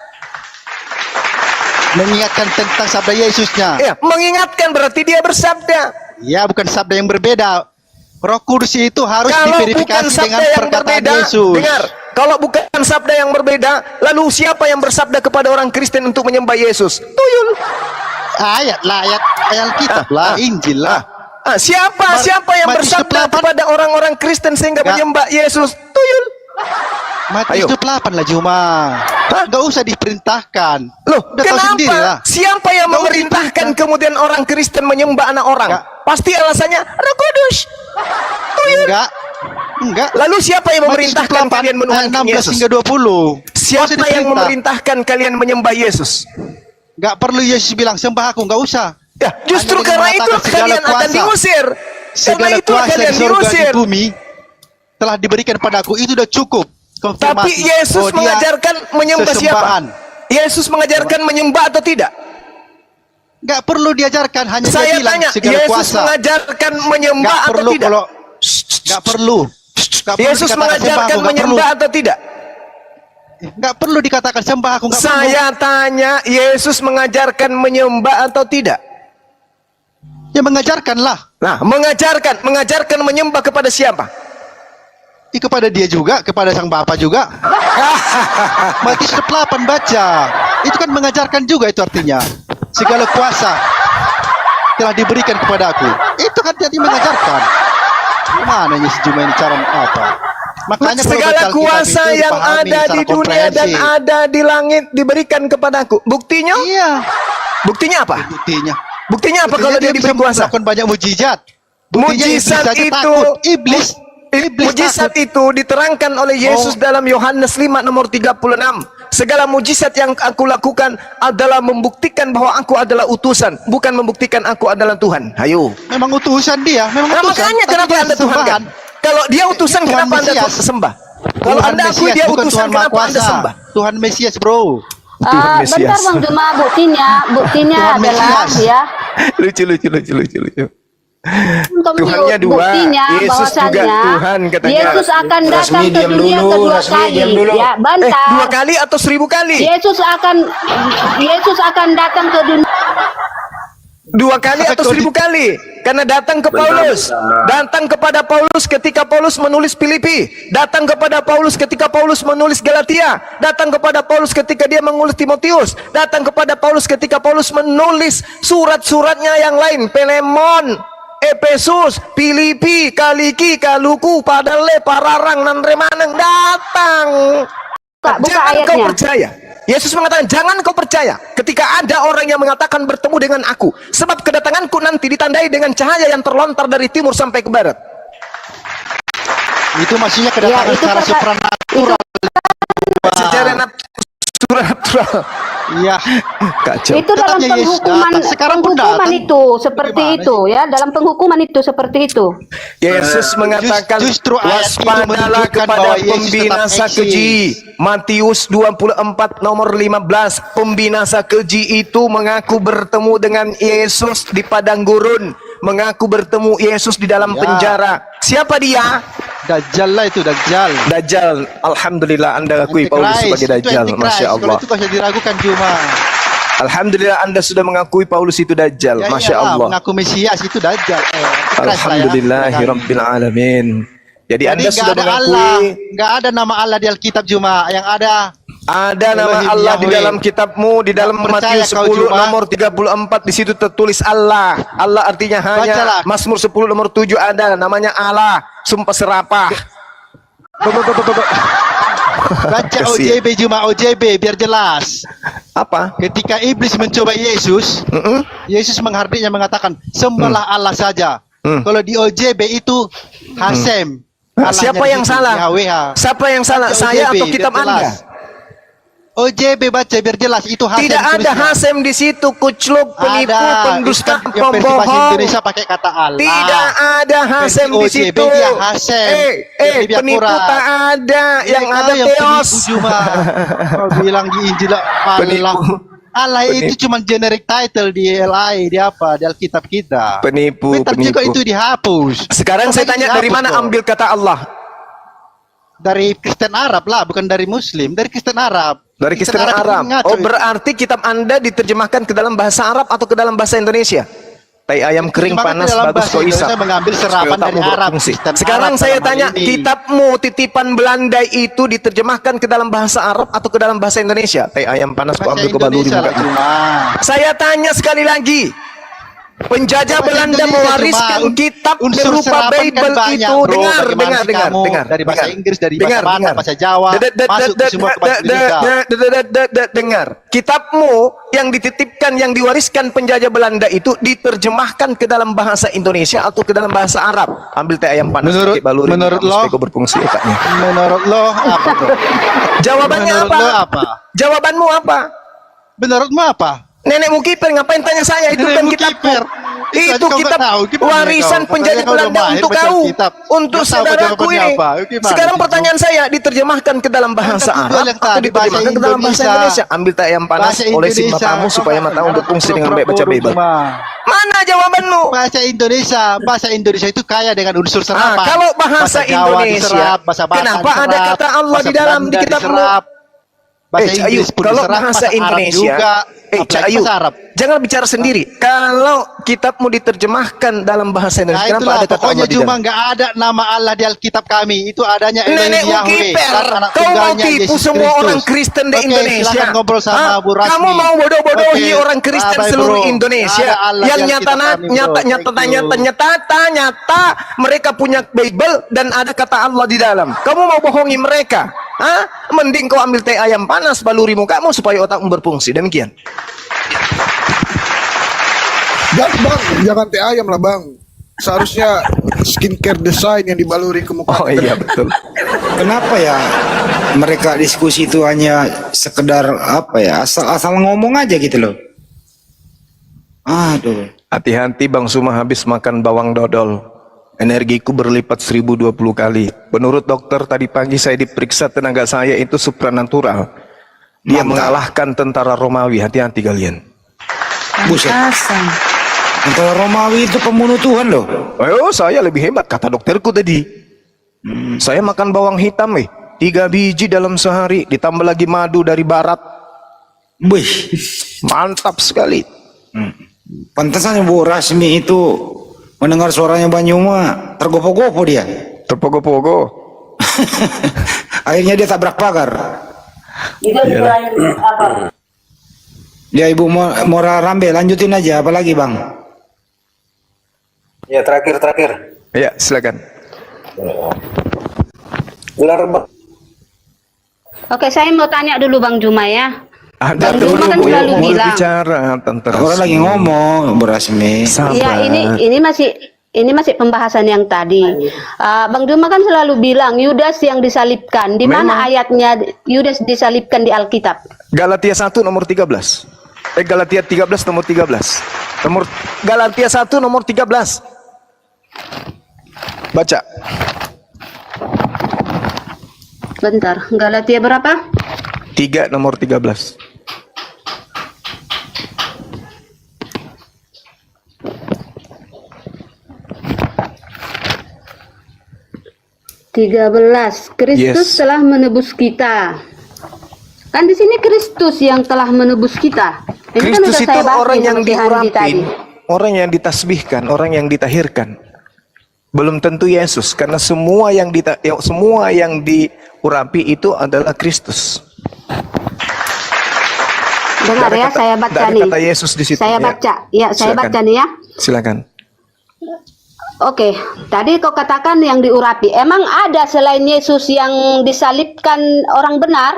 Mengingatkan tentang sabda Yesusnya. Ya, mengingatkan berarti dia bersabda. Ya, bukan sabda yang berbeda. Roh Kudus itu harus Kalau bukan diverifikasi dengan sabda yang perkataan berbeda, Yesus. dengar. Kalau bukan sabda yang berbeda, lalu siapa yang bersabda kepada orang Kristen untuk menyembah Yesus? Tuyul. Ayat Alkitab lah, Injil lah. Siapa yang Matius bersabda 8. kepada orang-orang Kristen sehingga Nggak. menyembah Yesus? Tuyul. Matius Ayo. 28 lah Juma. Nggak usah diperintahkan. Loh, Udah tahu sendiri lah. kenapa? Siapa yang Nggak usah memerintahkan diperintah. kemudian orang Kristen menyembah anak orang? Nggak. Pasti alasannya Roh Kudus. Tuyul. Enggak. Lalu siapa yang Matius memerintahkan 28 kalian menuhankan ayat 16 Yesus? hingga 20. Siapa yang memerintahkan kalian menyembah Yesus? Enggak perlu Yesus bilang sembah aku, enggak usah. Ya, justru Hanya karena dengan itu mengatakan segala kalian akan kuasa. diusir. Karena Segala itu kuasa kalian di surga diusir. di bumi telah diberikan padaku, itu udah cukup. Tapi Konfirmasi Yesus bahwa dia mengajarkan menyembah siapa? sesembahan. Yesus mengajarkan menyembah atau tidak? Enggak perlu diajarkan, hanya dia Saya bilang tanya, segala Yesus kuasa. mengajarkan menyembah Enggak atau perlu tidak? kalau enggak perlu. Nggak perlu Yesus dikatakan mengajarkan sembah aku, nggak menyembah atau tidak? Enggak perlu dikatakan sembah aku, enggak perlu. Saya tanya, Yesus mengajarkan menyembah atau tidak? Ya mengajarkanlah. Nah, mengajarkan menyembah kepada siapa? Kepada dia juga, kepada sang Bapa juga. Matius 8 baca. Itu kan mengajarkan juga itu artinya. Segala kuasa telah diberikan kepada aku. Itu kan jadi mengajarkan. Gimana ini sejumlah ini cara apa? Makanya kalau Segala baca Alkitab kuasa itu yang dipahami ada secara di dunia dan komprehensif. ada di langit diberikan kepadaku. Buktinya? Iya, Buktinya apa? buktinya. Buktinya apa kalau dia bisa diberi kuasa? melakukan banyak mujizat. Buktinya iblis Mujizat saja itu takut. Iblis mujizat takut. itu diterangkan oleh Yesus dalam Yohanes 5 nomor 36. Segala mujizat yang aku lakukan adalah membuktikan bahwa aku adalah utusan, bukan membuktikan aku adalah Tuhan. Ayo. Memang utusan dia, memang Nah, utusan. makanya tapi kenapa dia Anda Tuhan kan? sesembahan. Kalau dia utusan Tuhan kenapa Anda Mesias. sembah? Kalau Tuhan Anda akui Mesias, dia bukan utusan Tuhan Maha kenapa Anda Kuasa. sembah? Tuhan Mesias, bro. Bentar Bang Juma, buktinya Tuhan adalah Mesias. ya Lucu. Untuk Tuhannya dua, buktinya Yesus juga bahwasannya Tuhan katanya. Yesus akan datang Rasmi, ke diam dunia dulu, kedua Rasmi, kali. diam dulu. Ya, bentar. 2 kali atau 1000 kali? Yesus akan datang ke dunia. 2 kali atau 1000 kali? Karena datang ke Paulus, datang kepada Paulus ketika Paulus menulis Filipi, datang kepada Paulus ketika Paulus menulis Galatia, datang kepada Paulus ketika dia menulis Timotius, datang kepada Paulus ketika Paulus menulis surat-suratnya yang lain, Filemon, Efesus, Filipi, Kaliki, Kaluku, Padale, Pararang, nan Remaneng, datang. Buka Jangan kau ayatnya. percaya. Yesus mengatakan, jangan kau percaya ketika ada orang yang mengatakan bertemu dengan aku, sebab kedatanganku nanti ditandai dengan cahaya yang terlontar dari timur sampai ke barat. Itu maksudnya kedatangan Ya, itu secara perka- supranatural. Secara natural. Iya. Kacau. Itu dalam Tetapnya Yesus penghukuman, datang. Sekarang pun penghukuman datang. itu seperti Gimana itu ya, dalam penghukuman itu seperti itu. Yesus mengatakan, justru ayat itu waspadalah menunjukkan kepada bahwa Yesus pembinasa tetap eksis. keji. Matius 24 nomor 15. Pembinasa keji itu mengaku bertemu dengan Yesus di padang gurun, mengaku bertemu Yesus di dalam Ya. penjara. Siapa dia? Dajjal lah itu, Dajjal. Dajjal. Alhamdulillah Anda akui Paulus sebagai Itu Dajjal. Antichrist. Masya Kalau Allah. itu kau diragukan cuma. Alhamdulillah Anda sudah mengakui Paulus itu Dajjal. Ya Masya iyalah, Allah. mengaku Mesias itu Dajjal. Antichrist lah ya. Alhamdulillahirabbil alamin. Jadi Jadi Anda nggak sudah ada Allah, mengakui nggak ada nama Allah di Alkitab cuma. Yang ada nama Elohim Allah di Yahweh. dalam kitabmu, di dalam Nggak percaya Matius kau 10 cuma. nomor 34 di situ tertulis Allah. Allah artinya hanya. Bacalah. Mazmur 10 nomor 7 ada namanya Allah. Sumpah serapah. baca Kasihan. OJB cuma OJB biar jelas. Apa? Ketika iblis mencoba Yesus, Yesus menghardiknya mengatakan sembahlah Allah saja. Kalau di OJB itu Hasem. Allahnya Siapa di yang situ, salah? Yahweh. Siapa yang salah? Baca Saya OJB, atau kitab biar jelas. Anda? OJB baca biar jelas itu Hasem. Tidak ada tulisnya. Hasem di situ, kucluk, penipu, Ada. pendusta, Itu kan yang versi bahasa pembohong. Indonesia pakai kata Allah. Tidak ada Hasem di Versi situ. OJB dia Hasem. Jadi biar Penipu akurat. tak ada, yang Kau ada Theos. penipu cuma. Kau bilang di Injil Allah. Penipu. Allah itu cuma generic title di LI, di apa, di Alkitab kita. Penipu, Bentar juga penipu. itu dihapus. Sekarang saya Pokoknya tanya, dari dihapus mana kok. ambil kata Allah? Dari Kristen Arab lah, bukan dari Muslim, dari Kristen Arab. Dari Kristen itu Arab. ngaco Oh, itu. berarti kitab Anda diterjemahkan ke dalam bahasa Arab atau ke dalam bahasa Indonesia? Tai ayam kering Diterjemahkan panas ke dalam bagus bahasa kok isap. Indonesia, mengambil Supaya serapan otakmu dari Arab, berfungsi. Kristen Sekarang Arab saya dalam hal tanya, ini. kitabmu titipan Belanda itu diterjemahkan ke dalam bahasa Arab atau ke dalam bahasa Indonesia? Tai ayam panas kok Bahasa ambil ke baluri Indonesia lah mukanya. cuma. Saya tanya sekali lagi. Penjajah Bahasa Belanda Indonesia mewariskan cuma kitab unsur berupa serapan kan Bible banyak, itu. bro. Dengar, Bagaimana dengar, sih dengar, kamu? dengar. Dari bahasa dengar. Inggris, dari Dengar, bahasa Batak, dengar. bahasa Jawa, masuk ke semua ke bahasa Indonesia. Dengar. Kitabmu yang dititipkan, yang diwariskan penjajah Belanda itu diterjemahkan ke dalam bahasa Indonesia atau ke dalam bahasa Arab? Ambil teh ayam panas. Menurut- pakai baluri, menurut supaya lo? kau berfungsi otaknya. Menurut lo apa tuh? Jawabannya Menurut apa? lo apa? Jawabanmu apa? Menurutmu apa? Nenekmu kiper, ngapain tanya saya? Itu kan Nenekmu kitabmu. kiper. Itu kau kitab nggak tahu, gimana warisan kau? penjajah Katanya kau udah Belanda mahir untuk baca kau, kitab. untuk Nggak tahu saudaraku jawabannya ini. apa. Gimana Sekarang sih? pertanyaan saya, diterjemahkan ke dalam bahasa Anda Arab yang atau tadi, diterjemahkan bahasa ke dalam bahasa Indonesia. Indonesia? Ambil tak ayam panas, Bahasa olesin Indonesia. matamu supaya matamu berfungsi dengan baik baca Pura-pura Bible. cuma. Mana jawabanmu? Bahasa Indonesia itu kaya dengan unsur serapan. Kalau bahasa Jawa Indonesia, diserap, bahasa Batak kenapa ada diserap, kata Allah bahasa di dalam di Belanda kitabmu? diserap, bahasa Cak Ayu, Inggris pun kalau diserap, bahasa Arab Indonesia, juga, Cak apalagi Ayu, bahasa Arab. jangan bicara sendiri. Kalau kitabmu diterjemahkan dalam bahasa Indonesia, Nah kenapa itulah ada kata pokoknya Allah di cuma dalam? nggak ada nama Allah di Alkitab kami. Itu adanya Elohim Nenekmu Yahweh. kiper, dan anak kau mau tunggalnya tipu Yesus semua Kristus. orang Kristen di Oke, Indonesia. silakan ngobrol sama Hah? Bu Rasmi. Kamu mau bodoh-bodohi Oke, orang Kristen bye-bye, seluruh bro. Indonesia Ada Allah yang di nyata Alkitab kami, bro. nyata mereka punya Bible dan ada kata Allah di dalam. Kamu mau bohongi mereka? Hah? Mending kau ambil teh ayam panas baluri mukamu supaya otakmu berfungsi. Demikian. Bang, jangan teh ayam lah bang. Seharusnya skincare design yang dibaluri ke muka. Oh iya betul. Kenapa ya mereka diskusi itu hanya sekedar apa ya, asal ngomong aja gitu loh. Aduh. Hati-hati Bang Suma habis makan bawang dodol. Energiku berlipat 1020 kali. Menurut dokter tadi pagi saya diperiksa, tenaga saya itu supranatural. Dia Mantap. mengalahkan tentara Romawi. Hati-hati kalian. Buset. Yang kalau Romawi itu pembunuh Tuhan loh. Oh, saya lebih hebat kata dokterku tadi. Saya makan bawang hitam 3 biji dalam sehari, ditambah lagi madu dari barat. Wih, Mantap sekali. pantesan Bu Rasmi itu mendengar suaranya Banyuma tergopoh-gopoh dia. Terpogo-pogo. Akhirnya dia tabrak pagar. Ya Ibu Mora Rambe, lanjutin aja, apalagi Bang? Ya terakhir. Ya, silakan. Gelar Bang. Oke, saya mau tanya dulu Bang Juma ya. Ada Bang Juma kan Bu, selalu mau bilang. bicara Tante Orang lagi Rasmi. ngomong, Bu Rasmi. Sabar. Iya, ini masih pembahasan yang tadi. Bang Juma kan selalu bilang Yudas yang disalibkan. Di mana Memang. ayatnya Yudas disalibkan di Alkitab? Galatia 1 nomor 13. Galatia 13 nomor 13. Galatia 1 nomor 13. Baca. Bentar, Galatia berapa? 3 nomor 13. Kristus Yes. telah menebus kita. Kan di sini Kristus yang telah menebus kita. Ini kan Kristus udah itu saya bahas orang nih yang sama si Handi diurapin, tadi. orang yang ditasbihkan, orang yang ditahirkan. Belum tentu Yesus, karena semua yang diurapi itu adalah Kristus. Dengar Dari ya, kata- saya baca dari nih. kata Yesus di situ, Saya ya. baca. Ya, saya Silakan. baca nih ya. Silakan. Oke, tadi kau katakan yang diurapi. Emang ada selain Yesus yang disalibkan orang benar?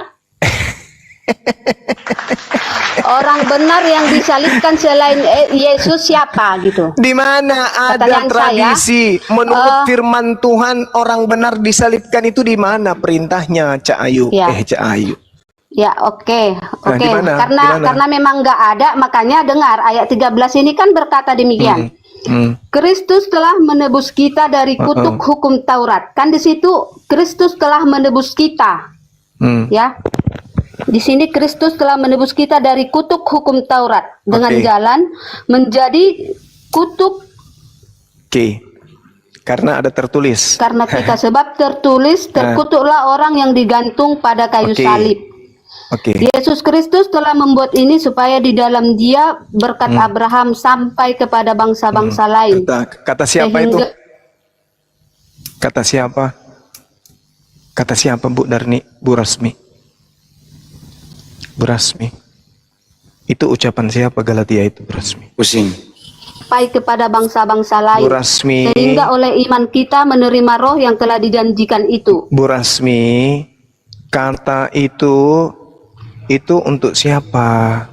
Orang benar yang disalibkan selain Yesus siapa gitu? Di mana ada Pertanyaan tradisi menurut firman Tuhan orang benar disalibkan itu di mana perintahnya, Cak Ayu? Ya. Cak Ayu. Ya, oke. Nah, Oke. di mana? Karena Di mana? karena memang nggak ada, makanya dengar ayat 13 ini kan berkata demikian. Kristus telah menebus kita dari kutuk hukum Taurat. Kan di situ Kristus telah menebus kita. Ya. Di sini Kristus telah menebus kita dari kutuk hukum Taurat dengan Oke. jalan menjadi kutuk Oke. Karena ada tertulis. karena kita, sebab tertulis terkutuklah orang yang digantung pada kayu Oke. salib. Oke. Yesus Kristus telah membuat ini supaya di dalam Dia berkat Abraham sampai kepada bangsa-bangsa lain. Kata siapa itu? Sehingga- Kata siapa? Kata siapa Bu Darni? Bu Rasmi? Bu Rasmi. Itu ucapan siapa Galatia itu Bu Rasmi? Pusing. Sampai kepada bangsa-bangsa lain. Bu Rasmi. Sehingga oleh iman kita menerima roh yang telah dijanjikan itu. Bu Rasmi, kata itu untuk siapa?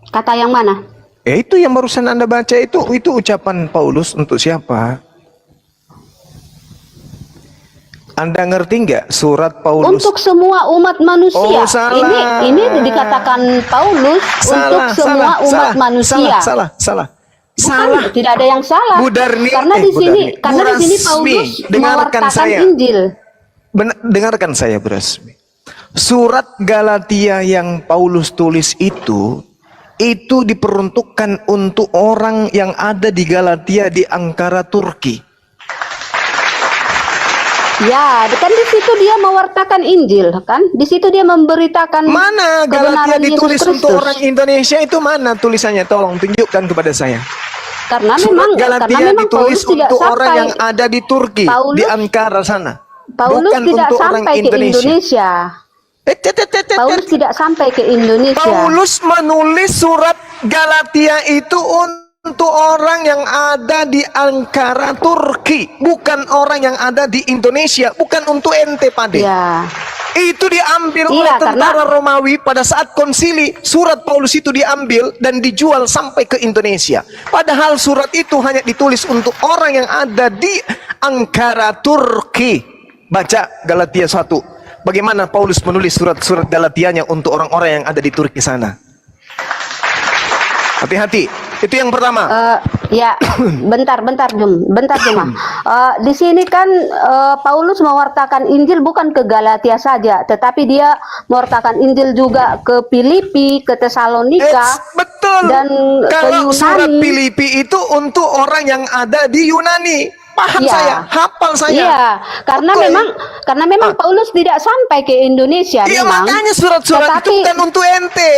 Kata yang mana? Itu yang barusan Anda baca itu ucapan Paulus untuk siapa? Anda ngerti nggak surat Paulus? Untuk semua umat manusia. Oh, salah. Ini dikatakan Paulus untuk semua umat manusia. Salah. Bukan, tidak ada yang salah. Bu Darni, karena di Bu sini, Darni. karena Bu di sini Rasmi, Paulus dengarkan mewartakan saya. Injil. Dengarkan saya, Bu Rasmi. Surat Galatia yang Paulus tulis itu diperuntukkan untuk orang yang ada di Galatia di Ankara Turki. Ya, kan di situ dia mewartakan Injil, kan? Di situ dia memberitakan Mana Galatia kebenaran Yesus ditulis Kristus. untuk orang Indonesia itu mana tulisannya? Tolong tunjukkan kepada saya. Karena Surat memang Galatia Paulus ditulis tidak untuk orang sampai yang ada di Turki, Paulus- di Ankara sana. Paulus Bukan tidak untuk orang sampai ke Indonesia. Paulus tidak sampai ke Indonesia. Paulus menulis surat Galatia itu untuk orang yang ada di Ankara Turki, bukan orang yang ada di Indonesia, bukan untuk ente Pade. Ya. Itu diambil Iya, oleh tentara karena- Romawi pada saat konsili. Surat Paulus itu diambil dan dijual sampai ke Indonesia. Padahal surat itu hanya ditulis untuk orang yang ada di Ankara Turki. Baca Galatia 1. Bagaimana Paulus menulis surat-surat Galatianya untuk orang-orang yang ada di Turki sana. Hati-hati. Itu yang pertama. Ya, bentar Juma. Di sini kan Paulus mewartakan Injil bukan ke Galatia saja, tetapi dia mewartakan Injil juga ke Filipi, ke Tesalonika, Betul. dan ke Kalau surat Yunani. Filipi itu untuk orang yang ada di Yunani. Paham Iya. saya, hafal saya. Iya, karena Betul. memang Paulus tidak sampai ke Indonesia Iya, memang. makanya surat-surat itu Tetapi- bukan untuk ente.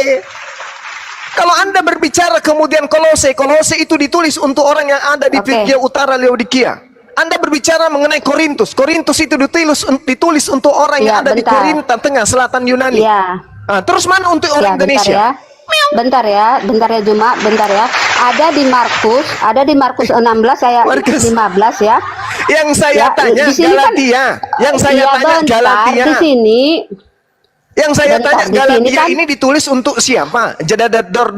Kalau Anda berbicara kemudian Kolose itu ditulis untuk orang yang ada di Oke. Frigia Utara Laodikia. Anda berbicara mengenai Korintus itu ditulis untuk orang yang Ya, ada di bentar. Korinta, tengah selatan Yunani. Iya. Terus mana untuk orang Indonesia? Bentar ya Juma, bentar ya. Ada di Markus 16 ayat Markus. 15 ya. Yang saya Ya, tanya di sini kan- Galatia. Yang saya Iya, tanya bentar, Galatia. Di sini Yang saya bentar, tanya di sini Galatia kan- ini ditulis untuk siapa? Jadadat dor.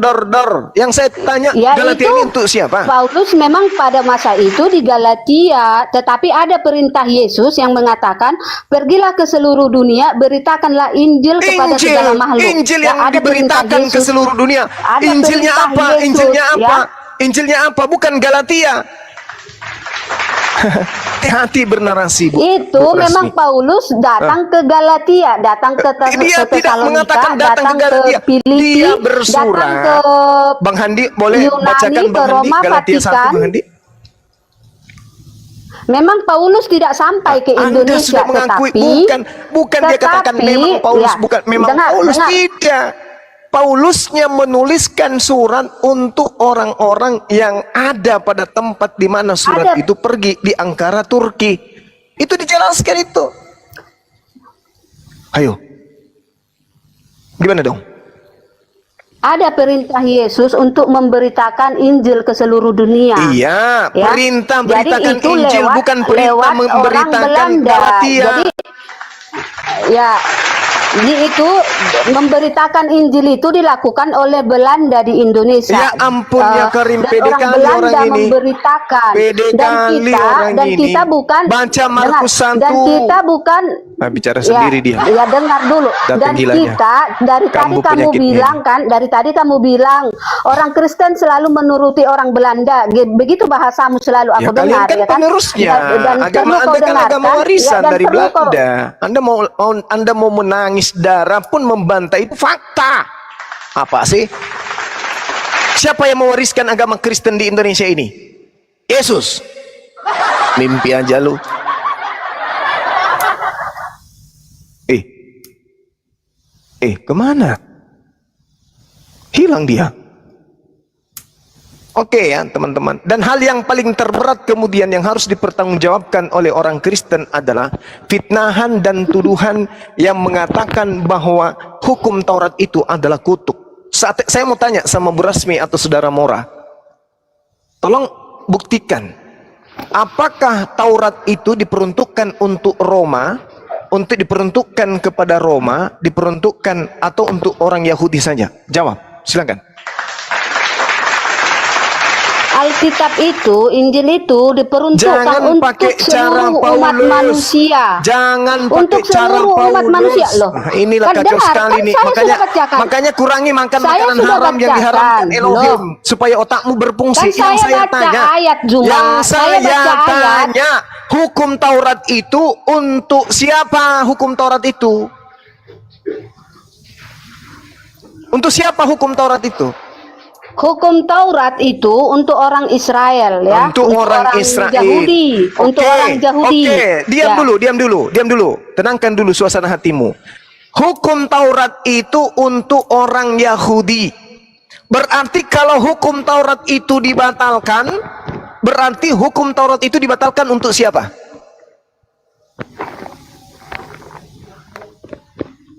Yang saya tanya ya Galatia itu ini untuk siapa? Paulus memang pada masa itu di Galatia, tetapi ada perintah Yesus yang mengatakan, pergilah ke seluruh dunia, beritakanlah Injil kepada segala makhluk. Injil Ya, yang ada perintah diberitakan ke Yesus. seluruh dunia. Ada Injilnya perintah apa? Yesus, Injilnya apa? ya. Injilnya apa? Bukan Galatia. Hati-hati bernarasi, Bu. Itu Bu memang Rasmi. Paulus datang ke Galatia, datang ke Dia ke tidak mengatakan Tesalonika, datang ke Galatia. Filipi, Dia bersurat. datang ke Bang Handi boleh Yunani, bacakan ke Bang Handi Roma, Galatia 1 Vatikan. Bang Handi? Memang Paulus tidak sampai ke Anda Indonesia, sudah mengakui tetapi bukan dia katakan memang Paulus ya, bukan memang dengar, Paulus dengar. tidak. Paulusnya menuliskan surat untuk orang-orang yang ada pada tempat di mana surat Ada. itu pergi di Ankara, Turki. Itu dijelaskan itu. Ayo. Gimana dong? Ada perintah Yesus untuk memberitakan Injil ke seluruh dunia. Iya, Ya. perintah Jadi beritakan itu Injil lewat- bukan perintah lewat orang memberitakan Belanda. Galatia. Jadi ya, itu memberitakan Injil itu dilakukan oleh Belanda di Indonesia. Ya ampun, ya Karim, Dan pede orang kali Belanda orang ini. memberitakan. Pede kali orang dan ini. kita bukan Baca Markus dengar, 1. Dan kita bukan Bicara sendiri dia. Ya dengar dulu. Datang Dan gilanya. kita dari tadi Kamu kamu penyakitnya. bilang kan, dari tadi kamu bilang orang Kristen selalu menuruti orang Belanda. Begitu bahasamu selalu aku Ya kalian dengar kan ya kan. penerusnya. Dan Agama perlu kau Anda kan dengarkan. agama warisan dan dari perlu kau- Belanda. Anda mau menangis darah pun membantai, itu fakta. Apa sih? Siapa yang mewariskan agama Kristen di Indonesia ini? Yesus. Mimpi aja lu. Kemana? Hilang dia. Oke ya teman-teman. Dan hal yang paling terberat kemudian yang harus dipertanggungjawabkan oleh orang Kristen adalah fitnahan dan tuduhan yang mengatakan bahwa hukum Taurat itu adalah kutuk. Saya mau tanya sama Bu Rasmi atau Saudara Mora. Tolong buktikan. Apakah Taurat itu diperuntukkan untuk Roma, untuk diperuntukkan kepada Roma, diperuntukkan atau untuk orang Yahudi saja? Jawab, silakan. Alkitab itu, Injil itu diperuntukkan Jangan untuk pakai cara seluruh umat Paulus. manusia. Jangan Untuk pakai cara seluruh Paulus. umat manusia loh. Nah, inilah Kan kacau dengar, sekali kan nih. saya Makanya sudah bacakan. makanya kurangi makan Saya makanan sudah haram yang bacakan. diharamkan Elohim Loh. supaya otakmu berfungsi. Kan saya baca ayat, Juma. Yang Saya baca ayat. tanya, hukum Taurat itu untuk siapa? Hukum Taurat itu untuk siapa? Hukum Taurat itu Hukum Taurat itu untuk orang Israel ya. untuk orang Israel. Yahudi, untuk orang Yahudi. Oke, diam Ya. dulu. Tenangkan dulu suasana hatimu. Hukum Taurat itu untuk orang Yahudi. Berarti kalau hukum Taurat itu dibatalkan, berarti hukum Taurat itu dibatalkan untuk siapa?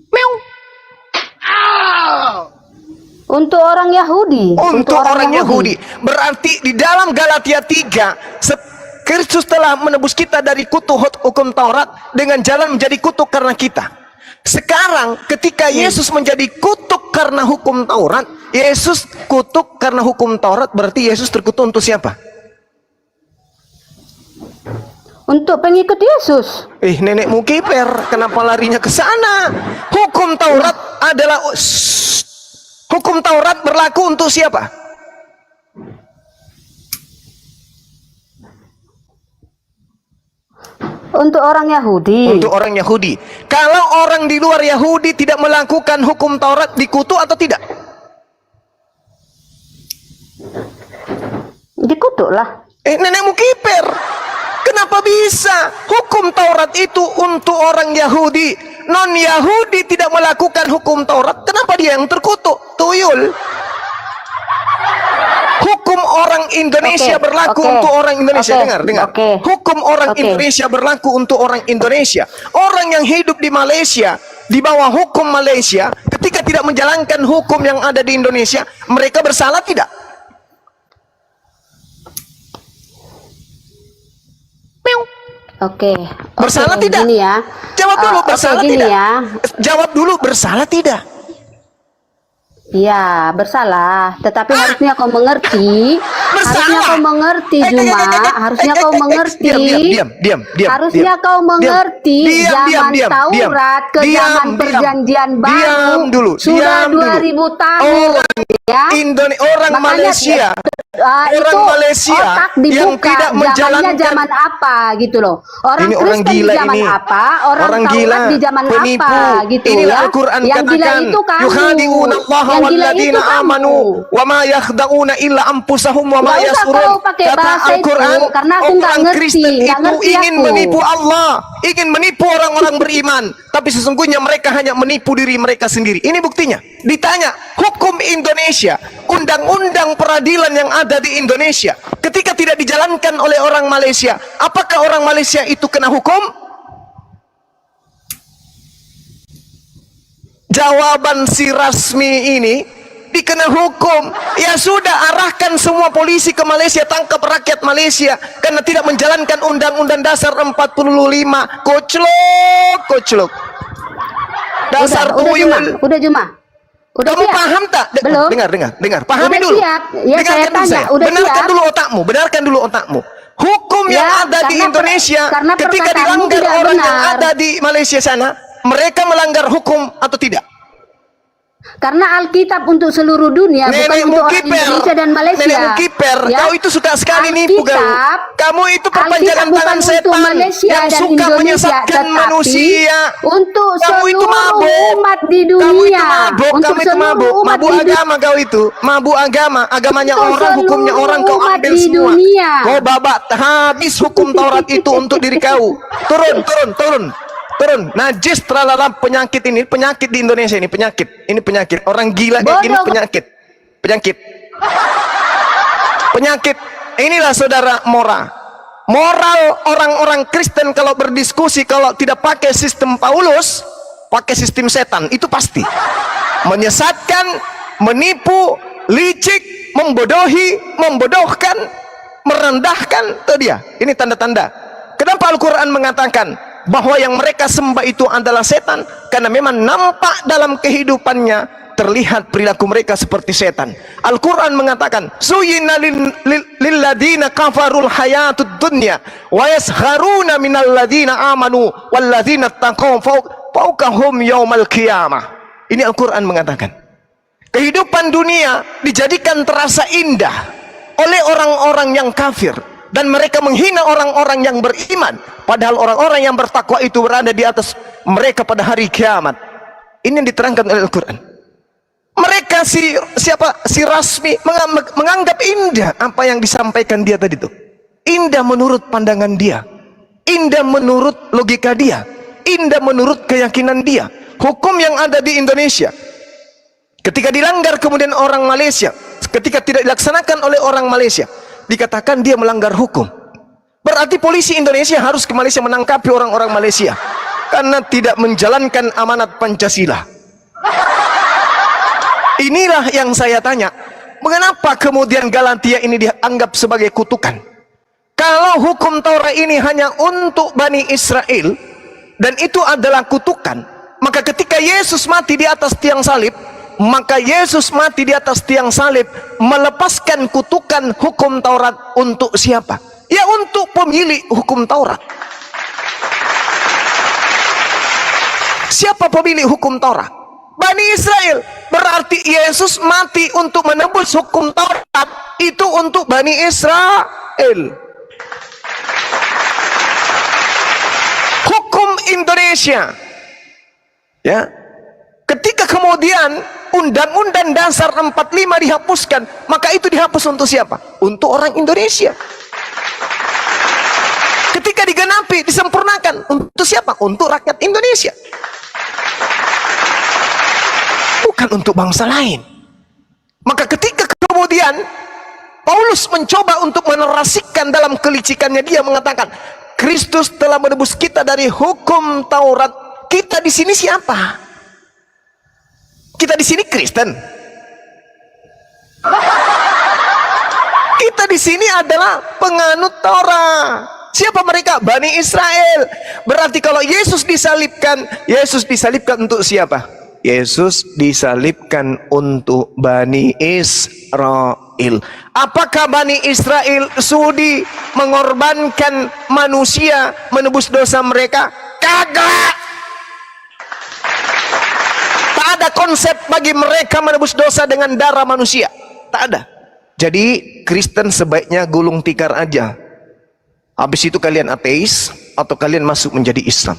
Meow. Untuk orang Yahudi. Untuk orang Yahudi. Berarti di dalam Galatia 3, Kristus telah menebus kita dari kutuk hukum Taurat dengan jalan menjadi kutuk karena kita. Sekarang ketika Yesus menjadi kutuk karena hukum Taurat, Yesus kutuk karena hukum Taurat, berarti Yesus terkutuk untuk siapa? Untuk pengikut Yesus. Nenekmu kiper, kenapa larinya ke sana? Hukum Taurat adalah hukum Taurat berlaku untuk siapa? Untuk orang Yahudi. Untuk orang Yahudi. Kalau orang di luar Yahudi tidak melakukan hukum Taurat, dikutuk atau tidak? Dikutuk lah. Nenekmu kiper. Kenapa bisa? Hukum Taurat itu untuk orang Yahudi. Non Yahudi tidak melakukan hukum Taurat. Kenapa dia yang terkutuk? Tuyul. Hukum orang Indonesia berlaku untuk orang Indonesia. Dengar. Hukum orang Indonesia berlaku untuk orang Indonesia. Orang yang hidup di Malaysia, di bawah hukum Malaysia, ketika tidak menjalankan hukum yang ada di Indonesia, mereka bersalah tidak? Bersalah tidak? Gini ya. Jawab dulu, bersalah gini tidak? ya. Jawab dulu, bersalah tidak? Iya, bersalah. Tetapi harusnya kau mengerti. Harusnya kau mengerti, Juma. Harusnya kau mengerti. Diam. Harusnya kau mengerti zaman Taurat ke zaman Perjanjian Baru. Sudah 2000 tahun. Ya. Orang Malaysia. Itu Malaysia otak dibuka, yang tidak menjalankan zaman apa gitu loh. Orang ini orang Kristen gila di zaman ini. apa? Orang Taurat gila, di zaman penipu. apa gitu Inilah ya. Al-Quran Yang gila katakan, itu kamu. yukhadi'una Allaha Yang gila itu walladzina kamu. amanu wa ma yakhda'una illa anfusahum wa ma Nggak usah yasurun. kau pakai Kata bahasa Al-Quran, itu, karena aku nggak orang ngerti, Kristen nggak itu ngerti ingin aku. menipu Allah, ingin menipu orang-orang beriman, tapi sesungguhnya mereka hanya menipu diri mereka sendiri. Ini buktinya. Ditanya, hukum Indonesia, undang-undang peradilan yang ada di Indonesia, ketika tidak dijalankan oleh orang Malaysia, apakah orang Malaysia itu kena hukum? Jawaban si Rasmi ini, dikena hukum. Ya sudah, arahkan semua polisi ke Malaysia, tangkap rakyat Malaysia karena tidak menjalankan Undang-Undang Dasar 45. Koclok. Dasar tuyul. Udah Juma. Udah Kamu siap? paham tak? Belum. Dengar. Pahami Udah dulu. siap. Ya, saya Dengarkan dulu tanya, udah Benarkan siap? dulu otakmu. Hukum yang Ya, ada di karena Indonesia, karena ketika perkataanmu dilanggar tidak orang yang benar. ada di Malaysia sana, mereka melanggar hukum atau tidak? Karena Alkitab untuk seluruh dunia, bukan untuk orang Indonesia dan Malaysia. Nenekmu kiper. Ya. Kau itu suka sekali nipu kau. Alkitab, Kamu itu perpanjangan Alkitab bukan tangan untuk setan Malaysia yang dan suka Indonesia, menyesatkan tetapi manusia. untuk Kamu itu seluruh mabuk. umat di Kamu itu dunia. mabuk. Untuk Kamu itu seluruh mabuk. umat Mabuk di dunia. agama kau itu. Mabuk agama. Agamanya Untuk orang, hukumnya seluruh orang. Kau umat ambil di semua. dunia. Kau babat. Habis hukum Taurat itu untuk diri kau. Turun. Najis terlalu penyakit ini. Penyakit di Indonesia ini. Ini penyakit. Orang gila kayak gini penyakit. Inilah saudara moral orang-orang Kristen kalau berdiskusi, kalau tidak pakai sistem Paulus, pakai sistem setan, itu pasti menyesatkan, menipu, licik, membodohkan, merendahkan. Itu dia. Ini tanda-tanda. Kenapa Al-Quran mengatakan bahwa yang mereka sembah itu adalah setan? Karena memang nampak dalam kehidupannya, terlihat perilaku mereka seperti setan. Al-Quran mengatakan, Zuyina lilladina kafarul hayatud dunya wa yaskharuna minal ladina amanu walladina taqaw fawqahum yaumal qiyamah. Ini Al-Quran mengatakan, kehidupan dunia dijadikan terasa indah oleh orang-orang yang kafir, dan mereka menghina orang-orang yang beriman, padahal orang-orang yang bertakwa itu berada di atas mereka pada hari kiamat. Ini yang diterangkan oleh Al-Quran. Mereka si Rasmi menganggap indah apa yang disampaikan dia tadi itu. Indah menurut pandangan dia, indah menurut logika dia, indah menurut keyakinan dia. Hukum yang ada di Indonesia, ketika dilanggar kemudian orang Malaysia, ketika tidak dilaksanakan oleh orang Malaysia, dikatakan dia melanggar hukum. Berarti polisi Indonesia harus ke Malaysia menangkapi orang-orang Malaysia karena tidak menjalankan amanat Pancasila. Inilah yang saya tanya, mengapa kemudian Galatia ini dianggap sebagai kutukan? Kalau hukum Taurat ini hanya untuk Bani Israel dan itu adalah kutukan, maka ketika Yesus mati di atas tiang salib, maka Yesus mati di atas tiang salib melepaskan kutukan hukum Taurat untuk siapa? Ya untuk pemilik hukum Taurat. Siapa pemilik hukum Taurat? Bani Israel. Berarti Yesus mati untuk menebus hukum Taurat itu untuk Bani Israel. Indonesia. Ya. Ketika kemudian Undang-Undang Dasar 45 dihapuskan, maka itu dihapus untuk siapa? Untuk orang Indonesia. Ketika digenapi, disempurnakan, untuk siapa? Untuk rakyat Indonesia. Bukan untuk bangsa lain. Maka ketika kemudian Paulus mencoba untuk menarasikan dalam kelicikannya, dia mengatakan, Kristus telah menebus kita dari hukum Taurat. Kita di sini siapa? Kita di sini Kristen. Kita di sini adalah penganut Taurat. Siapa mereka? Bani Israel. Berarti kalau Yesus disalibkan untuk siapa? Yesus disalibkan untuk Bani Israel. Apakah Bani Israel sudi mengorbankan manusia menebus dosa mereka? Kagak. Tak ada konsep bagi mereka menebus dosa dengan darah manusia. Tak ada. Jadi Kristen sebaiknya gulung tikar aja. Habis itu kalian ateis atau kalian masuk menjadi Islam.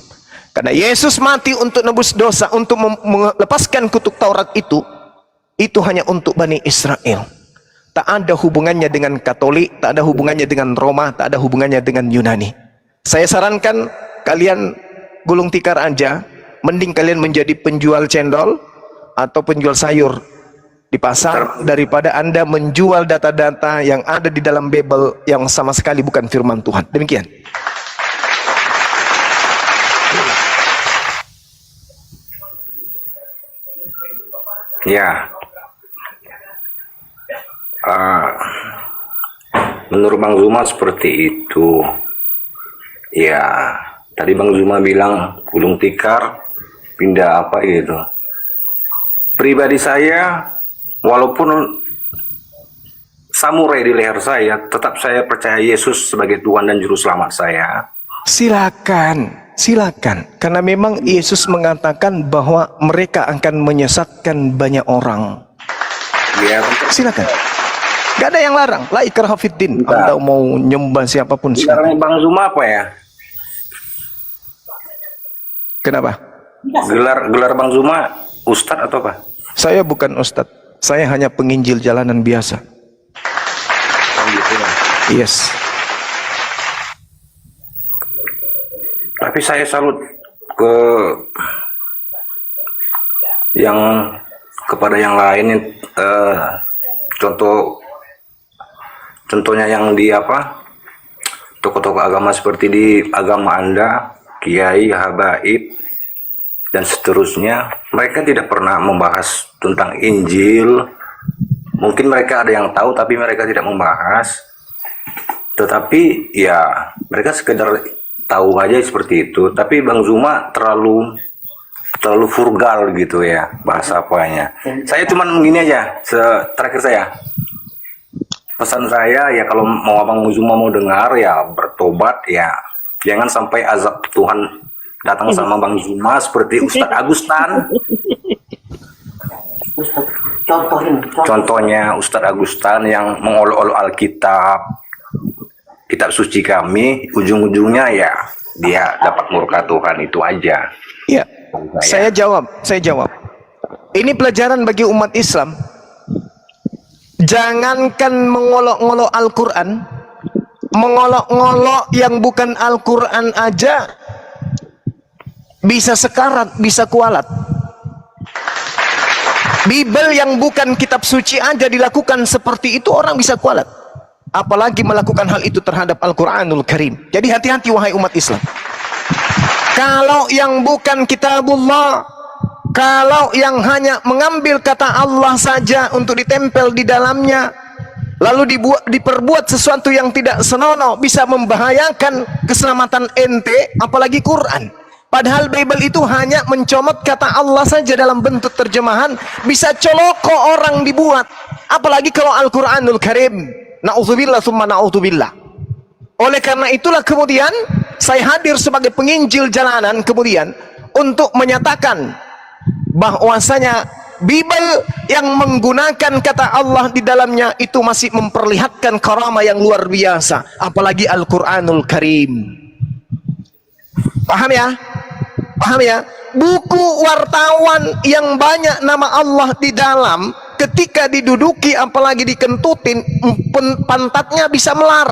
Karena Yesus mati untuk nebus dosa, untuk melepaskan kutuk Taurat itu hanya untuk Bani Israel. Tak ada hubungannya dengan Katolik, tak ada hubungannya dengan Roma, tak ada hubungannya dengan Yunani. Saya sarankan kalian gulung tikar aja. Mending kalian menjadi penjual cendol atau penjual sayur di pasar daripada Anda menjual data-data yang ada di dalam Bible yang sama sekali bukan firman Tuhan. Demikian. Ya, menurut Bang Zuma seperti itu. Ya, tadi Bang Zuma bilang gulung tikar, pindah apa gitu. Pribadi saya, walaupun samurai di leher saya, tetap saya percaya Yesus sebagai Tuhan dan Juru Selamat saya. Silakan, silakan. Karena memang Yesus mengatakan bahwa mereka akan menyesatkan banyak orang. Ya, silakan. Gak ada yang larang. La ikraha fiddin. Anda mau nyembah siapapun. Sekarang Bang Zuma apa ya? Kenapa? Gelar Bang Zuma Ustadz atau apa? Saya bukan Ustadz. Saya hanya penginjil jalanan biasa. Gitu ya. Yes. Tapi saya salut kepada yang lain, contohnya yang di tokoh-tokoh agama seperti di agama Anda, kiai, habaib dan seterusnya. Mereka tidak pernah membahas tentang Injil. Mungkin mereka ada yang tahu tapi mereka tidak membahas. Tetapi ya mereka sekedar tahu aja seperti itu. Tapi Bang Zuma terlalu vulgar gitu ya bahasa apanya. Saya cuman begini aja, terakhir saya. Pesan saya ya, kalau mau Bang Zuma mau dengar ya bertobat ya. Jangan sampai azab Tuhan datang sama Bang Zuma seperti Ustadz Agustan. Contohnya Ustadz Agustan yang mengolok-olok Alkitab, kitab suci kami, ujung-ujungnya ya dia dapat murka Tuhan, itu aja. Ya, saya jawab. Ini pelajaran bagi umat Islam. Jangankan mengolok-olok Al-Quran, mengolok-olok yang bukan Al-Quran aja bisa sekarat, bisa kualat. Bible yang bukan kitab suci aja dilakukan seperti itu, orang bisa kualat. Apalagi melakukan hal itu terhadap Al-Quranul Karim. Jadi hati-hati wahai umat Islam. Kalau yang bukan kitabullah, kalau yang hanya mengambil kata Allah saja untuk ditempel di dalamnya, lalu diperbuat sesuatu yang tidak senonoh, bisa membahayakan keselamatan ente, apalagi Quran. Padahal Bible itu hanya mencomot kata Allah saja dalam bentuk terjemahan, bisa coloko orang dibuat. Apalagi kalau Al-Quranul Karim. Na'udzubillah summa na'udzubillah. Oleh karena itulah kemudian saya hadir sebagai penginjil jalanan kemudian untuk menyatakan bahwasanya Bible yang menggunakan kata Allah di dalamnya itu masih memperlihatkan karamah yang luar biasa, apalagi Al-Quranul Karim. Paham ya? Paham ya? Buku wartawan yang banyak nama Allah di dalam, ketika diduduki apalagi dikentutin, pantatnya bisa melar,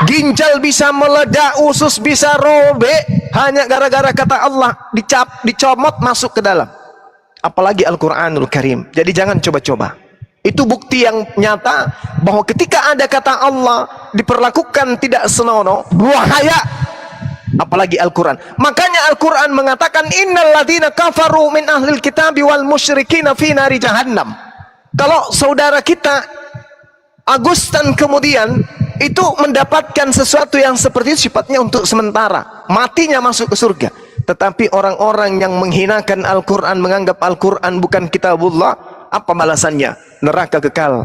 ginjal bisa meledak, usus bisa robek, hanya gara-gara kata Allah dicomot masuk ke dalam. Apalagi Al-Quranul Karim. Jadi jangan coba-coba. Itu bukti yang nyata bahwa ketika ada kata Allah diperlakukan tidak senonoh, bahaya. Apalagi Al-Quran. Makanya Al-Quran mengatakan innal ladzina kafaru min ahlil kitabi wal musyrikina fi nari jahannam. Kalau saudara kita Agustan kemudian itu mendapatkan sesuatu yang seperti itu, sifatnya untuk sementara, matinya masuk ke surga. Tetapi orang-orang yang menghinakan Al-Quran, menganggap Al-Quran bukan kitabullah, apa balasannya? Neraka kekal.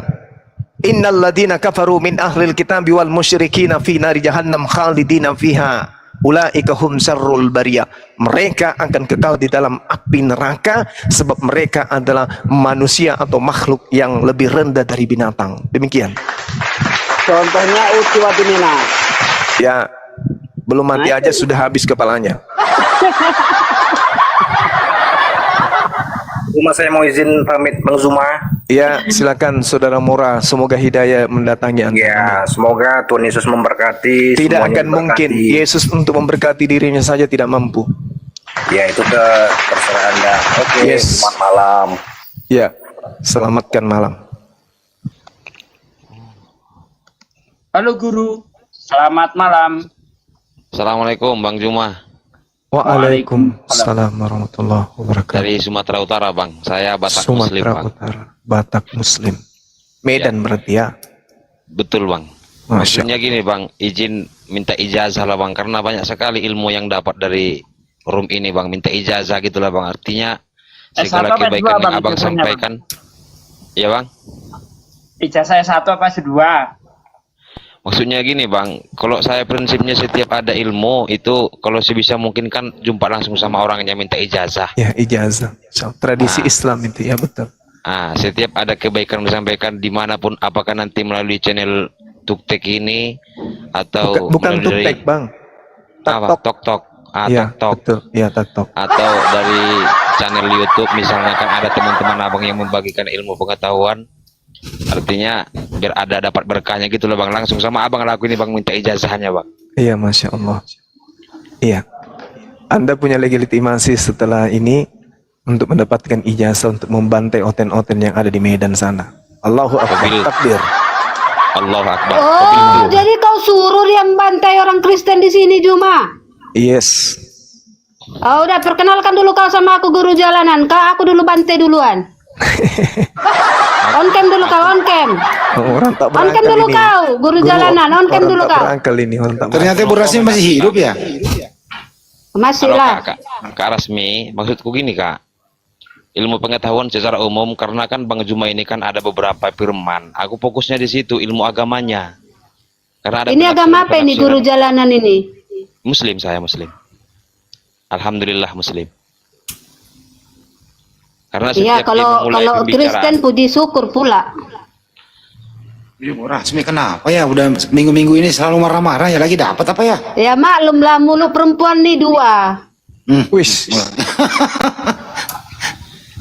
Innal ladzina kafaru min ahlil kitabi wal musyrikina fi nari jahannam khalidina fiha ulaika hum syarrul bariyah. Mereka akan kekal di dalam api neraka sebab mereka adalah manusia atau makhluk yang lebih rendah dari binatang. Demikian. Contohnya Uci Watimina. Ya, belum mati aja sudah habis kepalanya. Cuma saya mau izin pamit Bang Zuma. Ya, silakan Saudara Mura, semoga hidayah mendatangi Anda. Ya, semoga Tuhan Yesus memberkati. Tidak semuanya akan mungkin diberkati. Yesus untuk memberkati dirinya saja tidak mampu. Ya, itu terserah Anda. Oke, Yes. selamat malam. Ya, selamatkan malam. Halo Guru, selamat malam. Assalamualaikum Bang Juma. Waalaikumsalam warahmatullahi wabarakatuh. Dari Sumatera Utara Bang. Saya Batak Muslim Sumatera Bang. Utara, Batak Muslim. Medan berarti ya. Betul Bang. Masya Maksudnya gini Bang, izin minta ijazah lah Bang, karena banyak sekali ilmu yang dapat dari room ini Bang, minta ijazah gitulah Bang. Artinya segala S1 apa kebaikan S2, yang Bang, Abang ijazahnya, sampaikan. Ya Bang. Ijazah S1 apa S2? Maksudnya gini Bang, kalau saya prinsipnya setiap ada ilmu itu kalau sebisa mungkin kan jumpa langsung sama orang yang minta ijazah. Ya, ijazah. Tradisi Islam itu ya, betul. Setiap ada kebaikan disampaikan dimanapun, apakah nanti melalui channel Tuktek ini atau Bukan melalui Tuktek, Bang. Tok-tok. Ya, Tok-tok. betul. Ya, Tok-tok. Atau dari channel YouTube misalnya kan ada teman-teman Abang yang membagikan ilmu pengetahuan. Artinya biar ada dapat berkahnya gitu loh Bang, langsung sama Abang lakuin ini Bang, minta ijazahnya Bang. Iya, Masya Allah. Iya. Anda punya legitimasi setelah ini untuk mendapatkan ijazah untuk membantai oten-oten yang ada di Medan sana. Allahu Akbar. Takbir. Allahu Akbar. Oh, jadi kau suruh dia membantai orang Kristen di sini Juma? Yes. Oh, udah perkenalkan dulu kau sama aku guru jalanan. Aku dulu bantai duluan. On cam dulu kau, on cam. Orang tak On cam berangkat dulu ini. kau, guru jalanan, on cam dulu kau. Berangkat ini, orang tak Ternyata Bu Rasmi masih hidup ya? Masih Halo lah. Kak Rasmi, maksudku gini Kak, ilmu pengetahuan secara umum, karena kan Bang Juma ini kan ada beberapa firman, aku fokusnya di situ, ilmu agamanya. Karena ada Ini agama apa ini guru jalanan ini? Muslim, saya Muslim. Alhamdulillah Muslim. Karena Iya, setiap dia memulai kalau pembicaraan, Kristen puji syukur pula. Bu Rasmi kenapa ya? Udah minggu-minggu ini selalu marah-marah ya, lagi dapat apa ya? Ya maklum lah, mulu perempuan nih dua. Wis.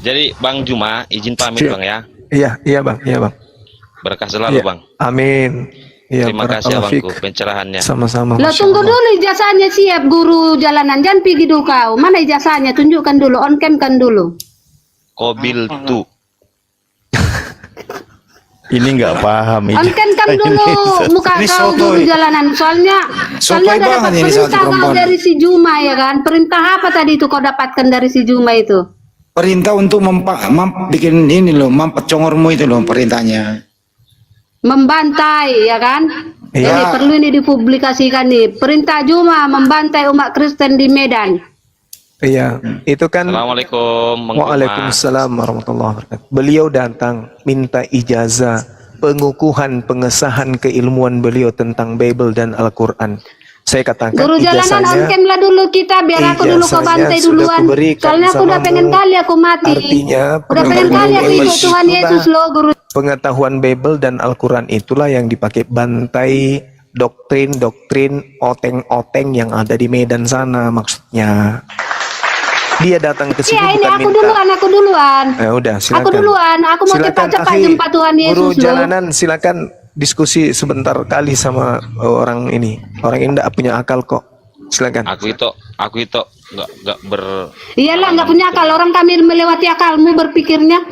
Jadi Bang Juma, izin pamit Siap. Bang ya. Iya, Bang. Iya, Bang. Berkah selalu Iya. Bang. Amin. Iya, Terima kasih barakallahu Abangku fiik. pencerahannya. Sama-sama. Lah Masya tunggu Allah. dulu ijazahnya siap guru jalanan. Jangan pergi dulu kau. Mana ijazahnya? Tunjukkan dulu, on cam kan dulu. Kobil tu. Ini nggak paham. On cam kan dulu muka Ini kau guru sotoy. jalanan. Soalnya Sotoy udah dapat banget ini satu perintah kau perempuan. dari si Juma ya kan? Perintah apa tadi itu kau dapatkan dari si Juma itu? Perintah untuk bikin ini loh, mampet congormu itu loh perintahnya. Membantai ya kan? Iya. Jadi perlu ini dipublikasikan nih. Perintah Juma membantai umat Kristen di Medan. Iya, itu kan. Assalamualaikum. Bang Juma. Waalaikumsalam warahmatullahi wabarakatuh. Beliau datang minta ijazah pengukuhan pengesahan keilmuan beliau tentang Bible dan Al-Quran. Saya katakan Guru jalanan on cam lah dulu kita, biar aku dulu kau ijazahnya bantai sudah duluan. kuberikan Soalnya aku udah samamu. pengen kali aku mati. Artinya Udah pengen kali aku ikut itulah Tuhan Yesus loh guru. pengetahuan Bible dan Al-Quran itulah yang dipakai bantai doktrin-doktrin oteng-oteng yang ada di Medan sana maksudnya. Dia datang ke sini Iya, ini bukan aku minta. aku duluan. Udah, silakan. Aku duluan, aku mau Silakan, cepat-cepat akhi, jumpa Tuhan Yesus guru loh. jalanan, silakan diskusi sebentar kali sama orang ini. Orang ini enggak punya akal kok. Silakan. Aku itu nggak ber. Iyalah, nggak punya akal. Orang kami melewati akalmu berpikirnya.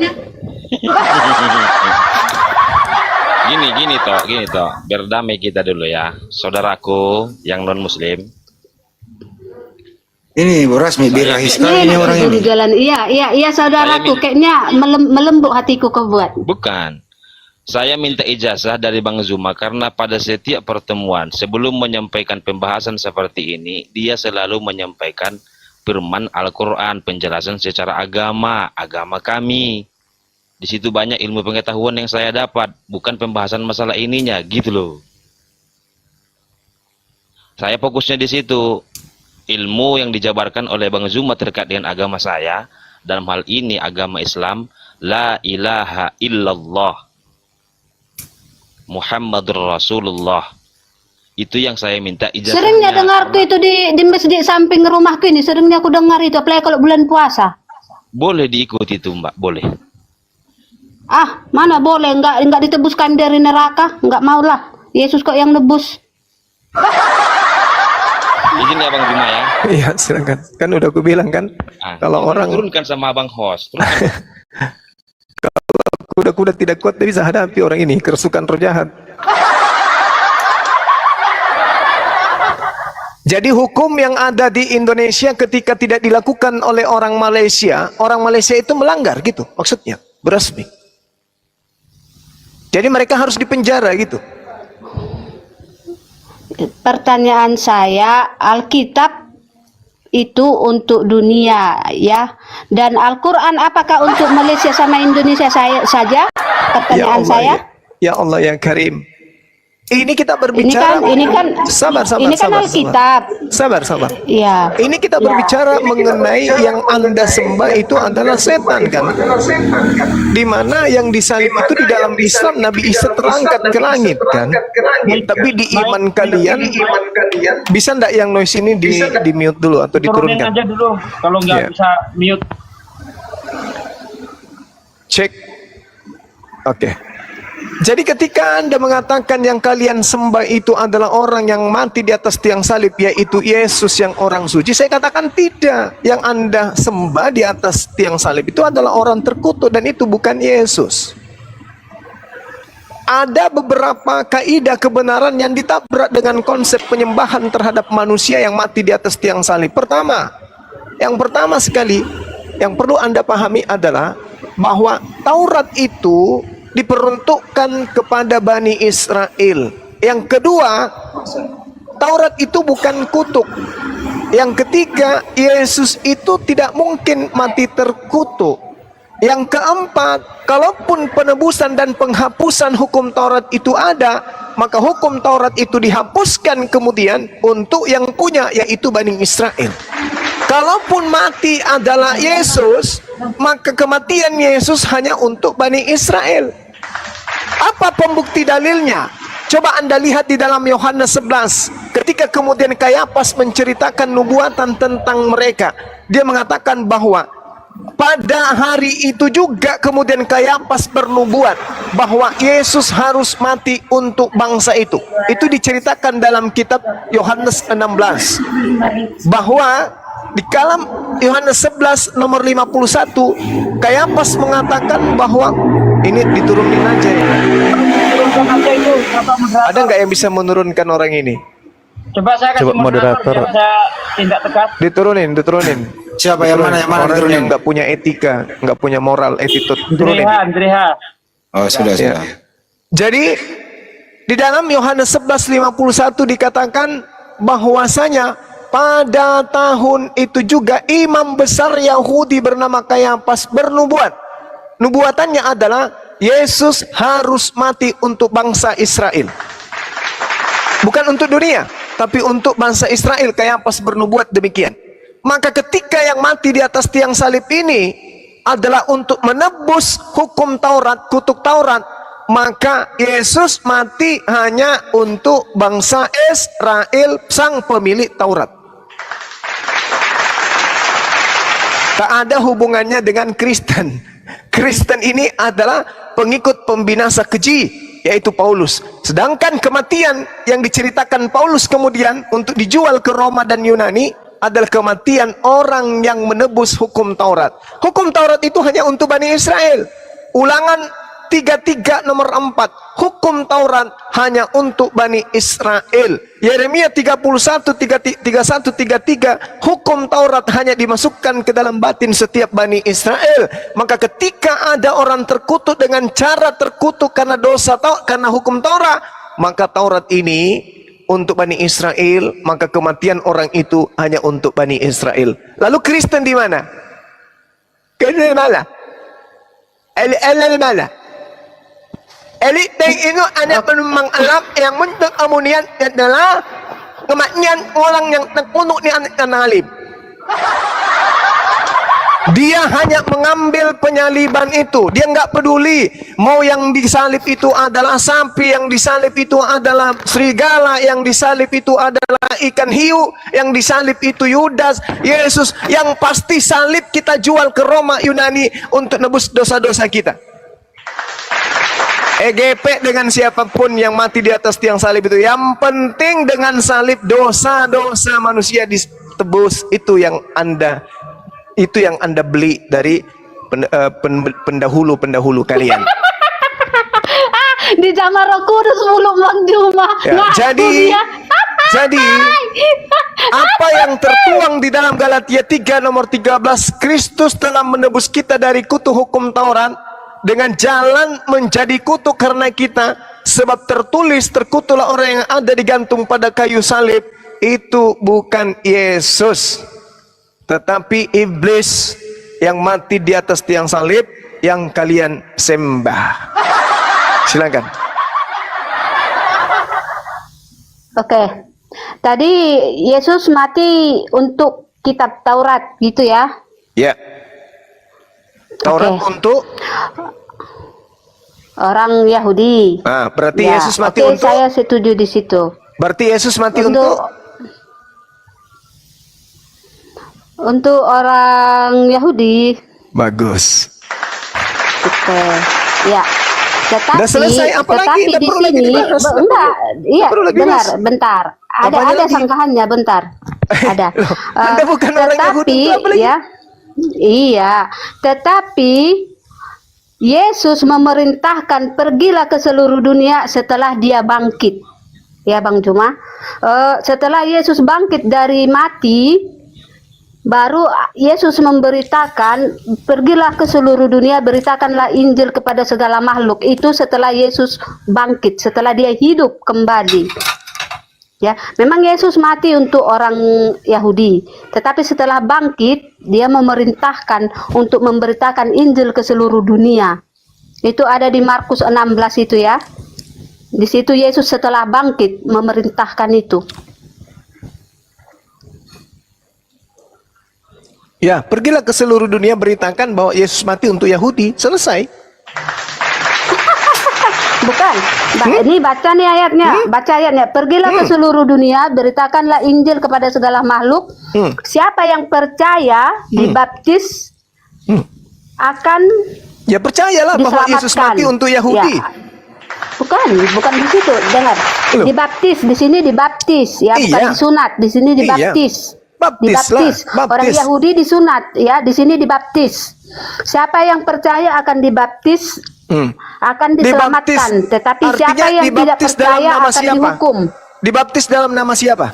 Gini toh, berdamai kita dulu ya, saudaraku yang non muslim. Ini Bu Rasmi birahi sekali ini orang Guru ini. jalan. Iya, saudaraku. Kayaknya melembut hatiku kau buat. Bukan. Saya minta ijazah dari Bang Zuma karena pada setiap pertemuan sebelum menyampaikan pembahasan seperti ini, dia selalu menyampaikan firman Al-Quran, penjelasan secara agama kami. Di situ banyak ilmu pengetahuan yang saya dapat, bukan pembahasan masalah ininya, gitu loh. Saya fokusnya di situ. Ilmu yang dijabarkan oleh Bang Zuma terkait dengan agama saya, dalam hal ini agama Islam, la ilaha illallah Muhammadur Rasulullah. Itu yang saya minta ijazahnya. Seringnya dengarku itu di masjid samping rumahku ini. Seringnya aku dengar itu, apalagi kalau bulan puasa. Boleh diikuti itu Mbak, boleh. Ah, mana boleh? Enggak ditebuskan dari neraka. Enggak maulah. Yesus kok yang nebus. Izin ya Bang Zuma ya. Iya, silakan. Kan udah aku bilang kan, kalau orang turunkan sama Abang host, turunkan. kuda-kuda tidak kuat tidak bisa hadapi orang ini, kerasukan roh jahat. Jadi hukum yang ada di Indonesia ketika tidak dilakukan oleh orang Malaysia itu melanggar gitu maksudnya, berasmi. Jadi mereka harus dipenjara gitu. Pertanyaan saya, Alkitab itu untuk dunia ya, dan Al-Quran apakah untuk Malaysia sama Indonesia saja? Pertanyaan saya. Ya Allah ya Karim. Ini kita berbicara. Ini kan sabar. Ini kan Alkitab. Sabar. Iya. Ini kita berbicara mengenai yang Anda sembah itu adalah setan kan? Dimana yang disalib itu di dalam Islam Nabi Isa terangkat ke langit kan? Tapi di iman kalian bisa ndak yang noise ini di mute dulu atau Turunin diturunkan? aja dulu, kalau nggak Ya. bisa mute. Cek. Oke. Jadi ketika Anda mengatakan yang kalian sembah itu adalah orang yang mati di atas tiang salib, yaitu Yesus yang orang suci, saya katakan tidak. Yang Anda sembah di atas tiang salib itu adalah orang terkutuk dan itu bukan Yesus. Ada beberapa kaidah kebenaran yang ditabrak dengan konsep penyembahan terhadap manusia yang mati di atas tiang salib. Yang pertama sekali yang perlu Anda pahami adalah bahwa Taurat itu diperuntukkan kepada Bani Israel. Yang kedua, Taurat itu bukan kutuk. Yang ketiga, Yesus itu tidak mungkin mati terkutuk. Yang keempat, kalaupun penebusan dan penghapusan hukum Taurat itu ada, maka hukum Taurat itu dihapuskan kemudian untuk yang punya, yaitu Bani Israel. Kalaupun mati adalah Yesus, maka kematian Yesus hanya untuk Bani Israel. Apa pembukti dalilnya? Coba Anda lihat di dalam Yohanes 11. Ketika kemudian Kayafas menceritakan nubuatan tentang mereka, dia mengatakan bahwa pada hari itu juga kemudian Kayafas bernubuat bahwa Yesus harus mati untuk bangsa itu. Itu diceritakan dalam kitab Yohanes 16. Bahwa di dalam Yohanes 11 nomor 51, Kayafas mengatakan bahwa ini diturunin aja ya. Ada nggak yang bisa menurunkan orang ini? Coba saya kasih moderator, biar saya tindak tegas. Diturunin. Siapa yang mana Orang diturunin? yang nggak punya etika, nggak punya moral, attitude. Turunin. Andreha. Oh, sudah. Ya. Jadi di dalam Yohanes 11:51 dikatakan bahwasanya pada tahun itu juga imam besar Yahudi bernama Kayafas bernubuat. Nubuatannya adalah Yesus harus mati untuk bangsa Israel. Bukan untuk dunia, tapi untuk bangsa Israel. Kayafas bernubuat demikian. Maka ketika yang mati di atas tiang salib ini adalah untuk menebus hukum Taurat, kutuk Taurat, maka Yesus mati hanya untuk bangsa Israel, sang pemilik Taurat. Tak ada hubungannya dengan Kristen. Kristen ini adalah pengikut pembinasa keji, yaitu Paulus. Sedangkan kematian yang diceritakan Paulus kemudian untuk dijual ke Roma dan Yunani adalah kematian orang yang menebus hukum Taurat. Hukum Taurat itu hanya untuk Bani Israel. Ulangan 33 nomor 4, hukum Taurat hanya untuk Bani Israel. Yeremia 31:33, hukum Taurat hanya dimasukkan ke dalam batin setiap Bani Israel. Maka ketika ada orang terkutuk dengan cara terkutuk karena dosa karena hukum Taurat, maka Taurat ini untuk Bani Israel, maka kematian orang itu hanya untuk Bani Israel. Lalu Kristen di mana? Kristen di mana? Di mana? Elit itu ada penumpang Arab yang untuk kemudian adalah kematian orang yang terkutuk di antara salib. Dia hanya mengambil penyaliban itu. Dia nggak peduli mau yang disalib itu adalah sapi, yang disalib itu adalah serigala, yang disalib itu adalah ikan hiu, yang disalib itu Yudas, Yesus. Yang pasti salib kita jual ke Roma, Yunani untuk nebus dosa-dosa kita. EGP dengan siapapun yang mati di atas tiang salib itu. Yang penting dengan salib dosa-dosa manusia ditebus. Itu yang Anda beli dari pendahulu-pendahulu kalian. Di zaman Roh Kudus mulu Bang Juma. Ya, jadi apa yang tertuang di dalam Galatia 3 nomor 13, Kristus telah menebus kita dari kutuk hukum Taurat dengan jalan menjadi kutuk karena kita, sebab tertulis, terkutuklah orang yang ada digantung pada kayu salib. Itu bukan Yesus, tetapi iblis yang mati di atas tiang salib yang kalian sembah. Silakan. Oke. Tadi Yesus mati untuk kitab Taurat gitu ya? Ya. Taurat untuk orang Yahudi. Nah, berarti Ya, Yesus mati oke, untuk. saya setuju di situ. Berarti Yesus mati untuk. Untuk orang Yahudi. Bagus. Oke. Ya. Tetapi, Udah selesai, apalagi? tetapi Nggak di perlu lagi sini, dibahas. enggak, iya, perlu lagi dengar, bahas. bentar. Apanya Ada lagi? sangkahannya, bentar. Ada. Anda bukan orang Yahudi, itu apa lagi? Ya, iya. Tetapi Yesus memerintahkan pergilah ke seluruh dunia setelah dia bangkit. Ya Bang Juma. Setelah Yesus bangkit dari mati, baru Yesus memberitakan, pergilah ke seluruh dunia, beritakanlah Injil kepada segala makhluk. Itu setelah Yesus bangkit, setelah dia hidup kembali. Ya, memang Yesus mati untuk orang Yahudi, tetapi setelah bangkit, dia memerintahkan untuk memberitakan Injil ke seluruh dunia. Itu ada di Markus 16 itu ya. Di situ Yesus setelah bangkit memerintahkan itu. Ya, pergilah ke seluruh dunia, beritakan bahwa Yesus mati untuk Yahudi. Selesai. Bukan. Ini baca nih ayatnya. Baca ayatnya. Pergilah ke seluruh dunia, beritakanlah Injil kepada segala makhluk. Siapa yang percaya dibaptis akan Ya percayalah bahwa Yesus mati untuk Yahudi. Ya. Bukan di situ. Dengar. Loh. Dibaptis, di sini dibaptis, ya, bukan Iya. disunat. Di sini dibaptis. Dibaptis. Orang Yahudi disunat, ya, di sini dibaptis. Siapa yang percaya akan dibaptis akan diselamatkan, tetapi siapa yang tidak percaya akan dihukum. Dibaptis dalam nama siapa?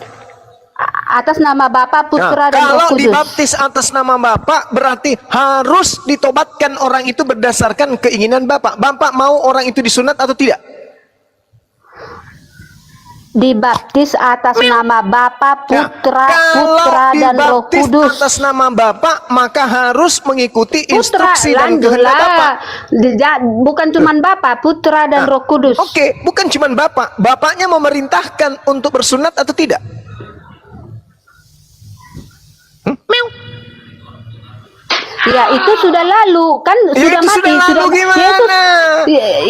Atas nama Bapa, Putra, dan Roh Kalau Kudus. dibaptis atas nama Bapa, berarti harus ditobatkan orang itu berdasarkan keinginan Bapak. Bapak mau orang itu disunat atau tidak? Dibaptis atas nama Bapa, Putra, dan Roh dibaptis Kudus. atas nama Bapak, maka harus mengikuti Putra, instruksi dan kehendak Bapak. Bukan cuman Bapa, Putra, dan Roh Kudus. Oke, bukan cuman Bapak. Bapaknya memerintahkan untuk bersunat atau tidak? Ya itu sudah lalu kan, Ya, sudah itu mati, sudah lalu gimana? Yesus,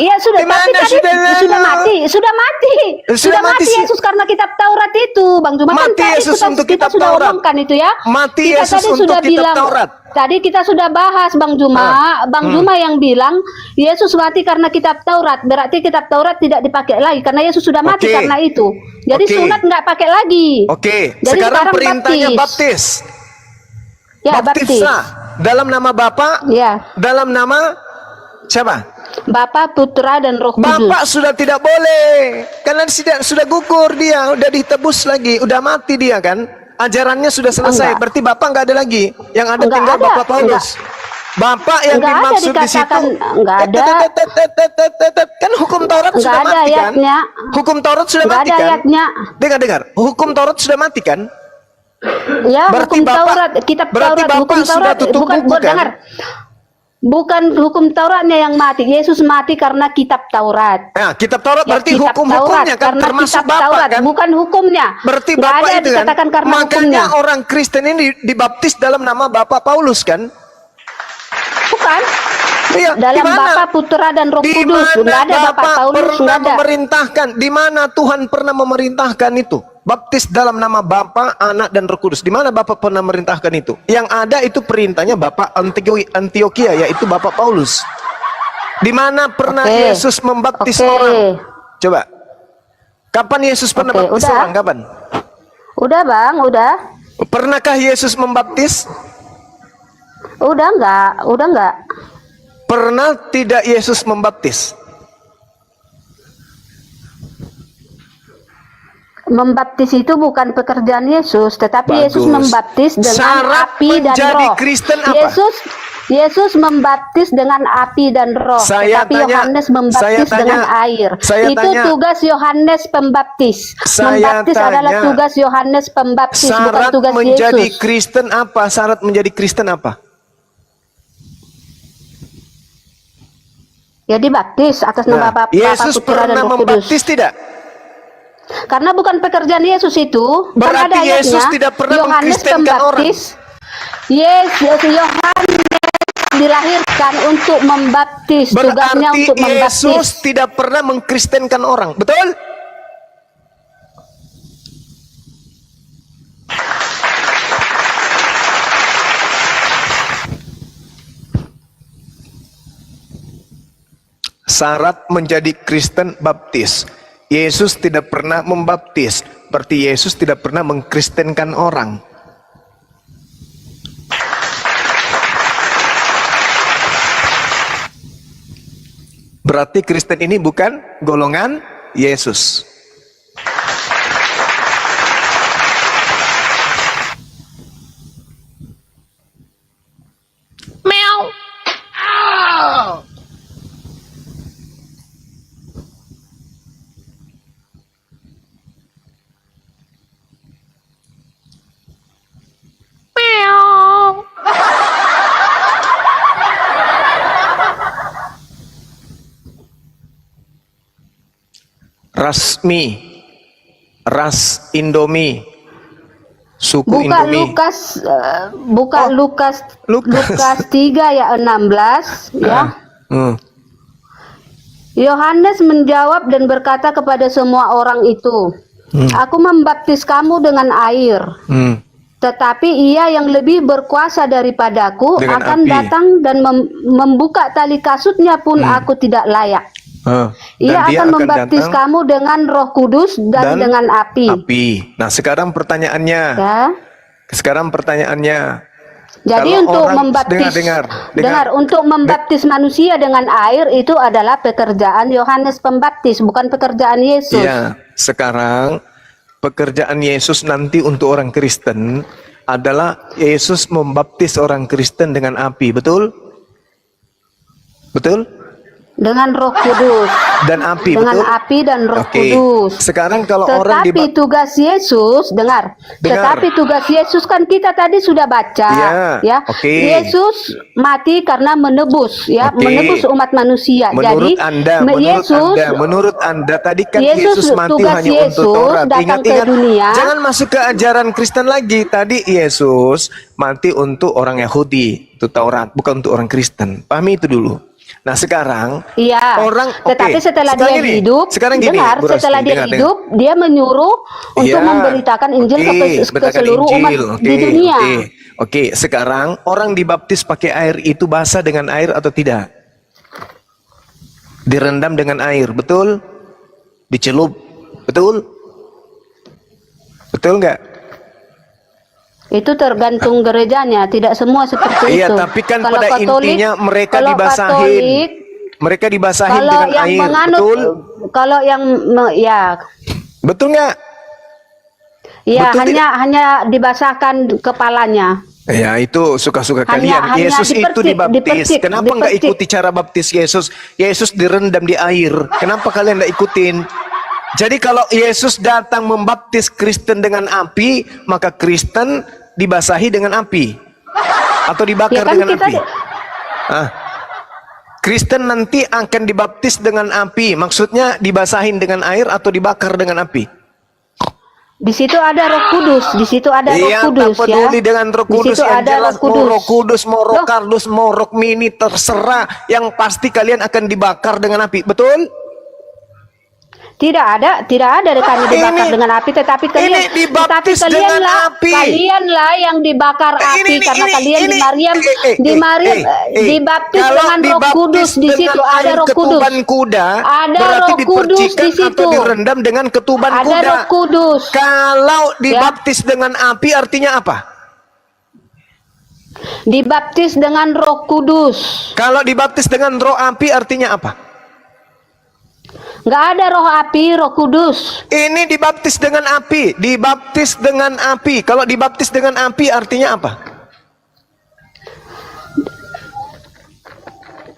ya sudah, Gimana tapi tadi sudah lalu? sudah mati, sudah mati, Sudah mati sih. Yesus karena kitab Taurat itu, Bang Juma. Kan Mati tadi Yesus untuk kita kitab sudah Taurat. omongkan itu ya. Mati Kita Yesus tadi untuk sudah kitab bilang, Taurat. tadi kita sudah bahas Bang Juma, Bang Juma yang bilang Yesus mati karena kitab Taurat, berarti kitab Taurat tidak dipakai lagi karena Yesus sudah mati Oke. karena itu. Jadi Oke. sunat nggak pakai lagi. Oke, Jadi sekarang perintahnya baptis. Ya, baptis. Dalam nama Bapa, Ya, dalam nama siapa? Bapa, Putra dan Roh Kudus. Bapak sudah tidak boleh. Karena sudah gugur dia, udah ditebus lagi, udah mati dia kan. Ajarannya sudah selesai. Enggak. Berarti Bapak nggak ada lagi. Yang ada Enggak tinggal ada, Bapak Paulus. Bapak yang Enggak ada dimaksud di situ. dikatakan, enggak ada. Kan hukum Taurat Enggak sudah ada mati kan? ayatnya. Hukum Taurat sudah Enggak mati ada kan? ayatnya. Dengar. Hukum Taurat sudah mati kan? Ya, Berarti hukum Bapak- Taurat, kitab berarti Taurat, Bapak hukum sudah Taurat tutup bukan buku, kan? dengar. Bukan hukum Tauratnya yang mati. Yesus mati karena kitab Taurat. Nah, kitab Taurat Ya, berarti kitab hukum-hukumnya Taurat, kan karena termasuk kitab Bapak Taurat, kan? bukan hukumnya. Berarti Nggak Bapak ada itu kan. dikatakan karena Makanya hukumnya. orang Kristen ini dibaptis dalam nama Bapak Paulus kan? Bukan. Iya, Dalam di mana? Bapa, Putra dan Roh Di Kudus. mana Enggak ada Bapak Bapak Paulus, pernah enggak ada. memerintahkan? Di mana Tuhan pernah memerintahkan itu? Baptis dalam nama Bapa, Anak dan Roh Kudus. Di mana Bapak pernah memerintahkan itu? Yang ada itu perintahnya Bapak Antioquia, yaitu Bapak Paulus. Di mana pernah Oke. Yesus membaptis Oke. orang? Coba. Kapan Yesus pernah Oke, baptis udah. orang? Kapan? Udah, Bang, udah. Pernahkah Yesus membaptis? Udah enggak. Pernah tidak Yesus membaptis? Membaptis itu bukan pekerjaan Yesus, tetapi Bagus. Yesus membaptis dengan Syarat api dan menjadi roh. Kristen apa? Yesus membaptis dengan api dan roh, Saya tetapi tanya- Yohanes saya membaptis tanya- dengan air. saya Itu tanya- tugas Yohanes Pembaptis. Saya Membaptis adalah tanya, tugas Yohanes Pembaptis, bukan Syarat tugas menjadi Yesus. Kristen apa? Syarat menjadi Kristen apa? Ya dibaptis atas nama Bapa, Yesus Putra dan pernah Roh Kudus. membaptis tidak? Karena bukan pekerjaan Yesus itu. Kan Berarti ada ayatnya, Yesus tidak pernah Yohanes mengkristenkan Pembaptis. Yohanes dilahirkan untuk membaptis. Tugasnya Berarti untuk membaptis. Yesus tidak pernah mengkristenkan orang. Betul? Syarat menjadi Kristen baptis. Yesus tidak pernah membaptis. Berarti Yesus tidak pernah mengkristenkan orang. Berarti Kristen ini bukan golongan Yesus. Rasmi, ras Indomie, suku Buka Indomie. Lukas 3 ya 16 ya. Hmm. Yohanes menjawab dan berkata kepada semua orang itu, Aku membaptis kamu dengan air, tetapi ia yang lebih berkuasa daripadaku Dengan akan api. datang dan membuka tali kasutnya pun aku tidak layak. Dan Ia dia akan membaptis datang kamu dengan Roh Kudus dan dengan api. Nah, sekarang pertanyaannya. Ya. Sekarang pertanyaannya. Jadi Kalau untuk orang- membaptis, dengar. untuk membaptis manusia dengan air itu adalah pekerjaan Yohanes Pembaptis, bukan pekerjaan Yesus. Iya, sekarang pekerjaan Yesus nanti untuk orang Kristen adalah Yesus membaptis orang Kristen dengan api, betul? Betul? Dengan Roh Kudus. Dan api, Dengan betul? api dan Roh Oke. Kudus. Sekarang kalau orang Tetapi tugas Yesus, dengar. Tetapi tugas Yesus kan kita tadi sudah baca, Iya, ya. oke. Yesus mati karena menebus, ya, Oke. menebus umat manusia. Menurut Jadi Anda, menurut Anda tadi kan Yesus, Yesus mati tugas hanya Yesus untuk Taurat. datang ke Ingat-ingat, dunia. jangan masuk ke ajaran Kristen lagi. Tadi Yesus mati untuk orang Yahudi, itu Taurat, bukan untuk orang Kristen. Pahami itu dulu. Nah sekarang Iya. orang, Tetapi oke, setelah sekarang dia gini, hidup, sekarang gini, dengar, Bu Rosti, setelah dia dengar. hidup, dia menyuruh untuk Iya, memberitakan Injil oke, ke beritakan seluruh umat Injil, di dunia. Oke, sekarang orang dibaptis pakai air itu basah dengan air atau tidak? Direndam dengan air, betul? Dicelup, betul? Betul nggak? Itu tergantung gerejanya, tidak semua seperti Iya, itu. tapi kan Kalau pada Katolik- intinya mereka kalau dibasahin. Katolik, Mereka dibasahin kalau dengan yang air, menganut, betul? kalau yang ya, Betul nggak? ya Betul hanya dibasahkan kepalanya. Ya itu suka-suka Hanya- kalian. hanya Yesus itu dipercik, dibaptis. dipercik, Kenapa nggak dipercik. ikuti cara baptis Yesus? Yesus direndam di air. Kenapa kalian nggak ikutin? Jadi kalau Yesus datang membaptis Kristen dengan api, maka Kristen dibasahi dengan api atau dibakar Ya kan dengan kita api. Kristen nanti akan dibaptis dengan api. Maksudnya dibasahin dengan air atau dibakar dengan api. Di situ ada Roh Kudus, di situ ada Roh Iya, Kudus, tak ya. peduli dengan Roh Di Kudus situ yang ada jelas, Roh Kudus. mau Roh Kudus, mau Roh Loh, Kardus, mau Roh Mini, terserah. Yang pasti kalian akan dibakar dengan api, betul? tidak ada kami dibakar Ini- dengan api, tetapi ini kalian, dibaptis dengan api. kalianlah yang dibakar api karena kalian di Maryam, dibaptis Kalau dengan Roh dibaptis Kudus. Di dengan situ ada air Roh Kudus. ketuban kuda, Ada berarti Roh Kudus dipercikan di situ. atau direndam dengan ketuban Ada kuda. Roh Kudus. Kalau dibaptis dengan api artinya apa? Dibaptis dengan Roh Kudus. Kalau dibaptis dengan roh api artinya apa? Nggak ada roh api, Roh Kudus. Ini dibaptis dengan api, dibaptis dengan api. Kalau dibaptis dengan api artinya apa?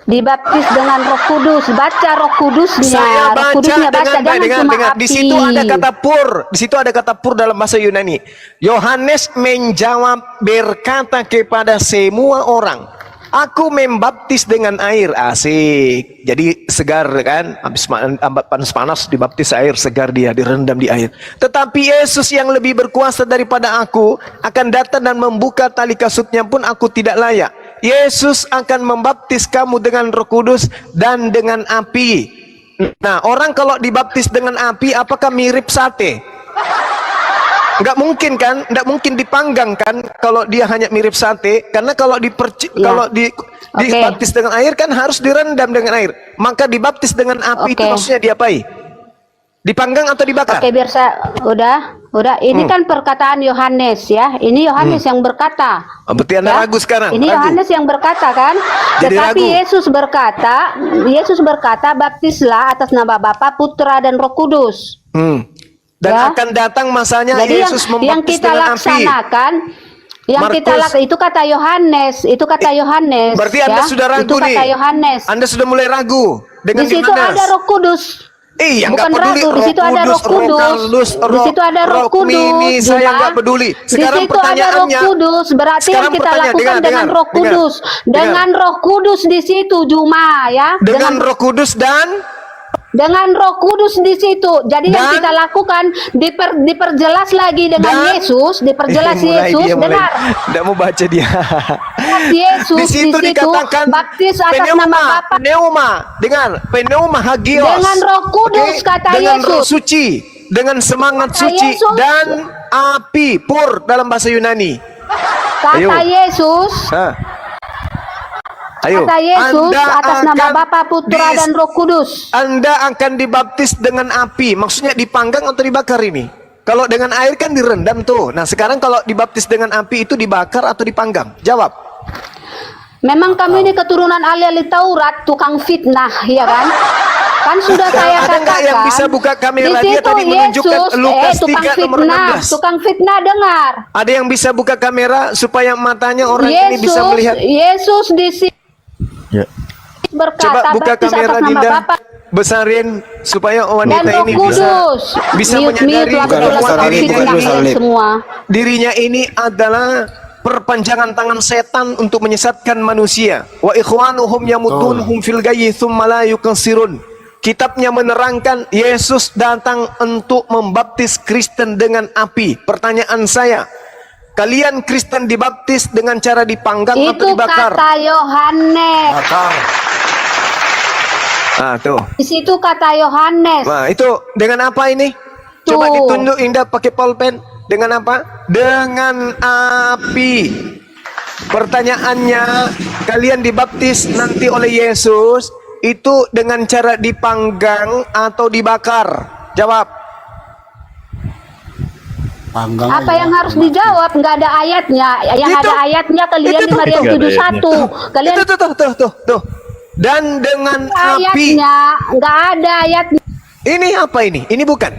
Dibaptis dengan Roh Kudus. Baca Roh Kudusnya. Saya Roh baca Kudusnya baca, jangan cuma dengar. api. Di situ ada kata pur. Di situ ada kata pur dalam bahasa Yunani. Yohanes menjawab berkata kepada semua orang, aku membaptis dengan air. Asik. Jadi segar kan? Habis panas-panas dibaptis air, segar dia, direndam di air. Tetapi Yesus yang lebih berkuasa daripada aku akan datang dan membuka tali kasutnya pun aku tidak layak. Yesus akan membaptis kamu dengan Roh Kudus dan dengan api. Nah, orang kalau dibaptis dengan api, apakah mirip sate? Nggak mungkin kan? Nggak mungkin dipanggang kan? Kalau dia hanya mirip sate, karena kalau kalau dibaptis dengan air kan harus direndam dengan air. Maka dibaptis dengan api itu maksudnya diapai? Dipanggang atau dibakar? Oke, biar saya udah. Ini kan perkataan Yohanes ya. Ini Yohanes yang berkata. Oh, berarti Anda ragu sekarang? Ini Ragu. Yohanes yang berkata kan. Jadi Tetapi ragu. Yesus berkata, baptislah atas nama Bapa, Putra dan Roh Kudus. Dan Ya. akan datang masanya Jadi Yesus yang membaptis kita dengan api. laksanakan, Markus. itu kata Yohanes, Berarti Anda ya. sudah ragu Itu kata nih. Yohanes. Anda sudah mulai ragu dengan Di situ Yohanes. ada Roh Kudus. Iya, nggak Bukan peduli. ragu, di situ ada Roh Kudus. Di situ ada Roh Kudus. Mini, saya Juma. nggak peduli. Di Sekarang situ ada Roh pertanyaannya. Kudus. Berarti yang Sekarang kita pertanyaan, lakukan dengan Roh Kudus. Dengan Roh Kudus di situ, Juma ya. Dengan Roh Kudus dan Dengan Roh Kudus di situ. Jadi yang Dan- kita lakukan diperjelas lagi dengan Yesus, diperjelas Yesus. Dengar. Tidak mau baca dia. Yesus Di situ dikatakan baptis atas nama Bapa. pneuma. Dengar, pneuma hagios. Dengan Roh Kudus, kata dengan Roh Yesus. suci, dengan semangat Kata suci Yesus. dan api pur dalam bahasa Yunani. Kata Ayo. Yesus. Ayo, Kata Yesus Anda atas nama akan Bapa, Putra dan Roh Kudus. Anda akan dibaptis dengan api. Maksudnya dipanggang atau dibakar ini? Kalau dengan air kan direndam tuh. Nah sekarang kalau dibaptis dengan api itu dibakar atau dipanggang? Jawab. Memang kami ini keturunan ahli-ahli Taurat, tukang fitnah, ya kan? Kan sudah saya Ada katakan. nggak yang bisa buka kamera? Di Dia situ tadi menunjukkan Yesus, Lukas tukang 3 nomor fitnah, 16. tukang fitnah, dengar. Ada yang bisa buka kamera supaya matanya orang ini bisa melihat? Yesus di sini. Ya. berkata, Coba buka baptis kamera atas nama Dinda, Bapa besarin supaya dan wanita Roh ini Kudus. bisa Miut menyadari lagu bahwa lagu dirinya fitnah ini, kalian semua. dirinya ini adalah perpanjangan tangan setan untuk menyesatkan manusia. Wa ikhwanuhum yamuddunuhum fil gayyi tsumma la yukassirun. Kitabnya menerangkan Yesus datang untuk membaptis Kristen dengan api. Pertanyaan saya, kalian Kristen dibaptis dengan cara dipanggang atau Itu dibakar? kata Yohanes. Ah, tuh. Di situ kata Yohanes. Nah, itu dengan apa ini? Coba Tuh. ditunjuk Indah pakai pulpen. Dengan apa? Dengan api. Pertanyaannya, kalian dibaptis nanti oleh Yesus itu dengan cara dipanggang atau dibakar? Jawab. Apa yang harus dijawab? Nggak ada ayatnya. Yang Itu. ada ayatnya kalian Itu di tuh. Maryam Itu. 71. Kalian Tuh. Dan dengan api. ayatnya nggak ada ayatnya. Ini apa ini? Ini bukan.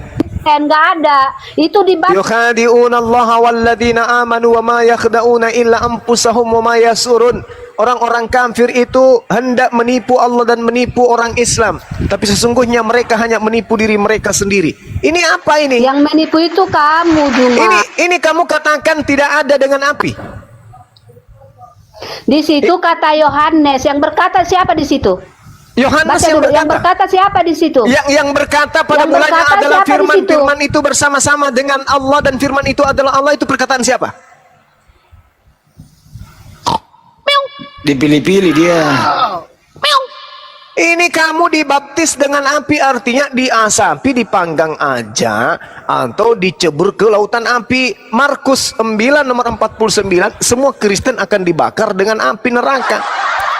Nggak ada. Itu dibaptis. Yukhadi'una Allah walladzina amanu wa ma yakhda'una illa anfusahum wa ma yasurun. Orang-orang kafir itu hendak menipu Allah dan menipu orang Islam, tapi sesungguhnya mereka hanya menipu diri mereka sendiri. Ini apa ini? Yang menipu itu kamu, Juma. Ini kamu katakan tidak ada dengan api. Di situ kata Yohanes. Yang berkata siapa di situ? Yohanes Baca yang dulu. Yang berkata. berkata siapa di situ? Yang berkata pada Yang mulanya berkata adalah siapa di firman. situ? Firman itu bersama-sama dengan Allah dan firman itu adalah Allah. Itu perkataan siapa? Dipilih-pilih dia. Ini kamu dibaptis dengan api, artinya diasapi, dipanggang aja atau dicebur ke lautan api. Markus 9 nomor 49, semua Kristen akan dibakar dengan api neraka.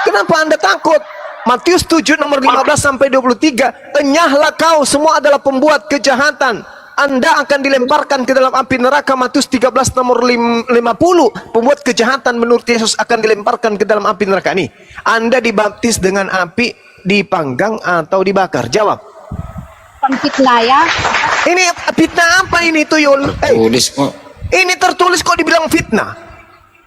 Kenapa Anda takut? Matius 7 nomor 15 sampai 23, enyahlah kau, semua adalah pembuat kejahatan. Anda akan dilemparkan ke dalam api neraka. Matius 13 nomor 50, pembuat kejahatan menurut Yesus akan dilemparkan ke dalam api neraka. Nih, Anda dibaptis dengan api, dipanggang atau dibakar? Jawab. Fitnah ya. Ini fitnah apa ini Tuyul? Tulis kok. Ini tertulis kok dibilang fitnah?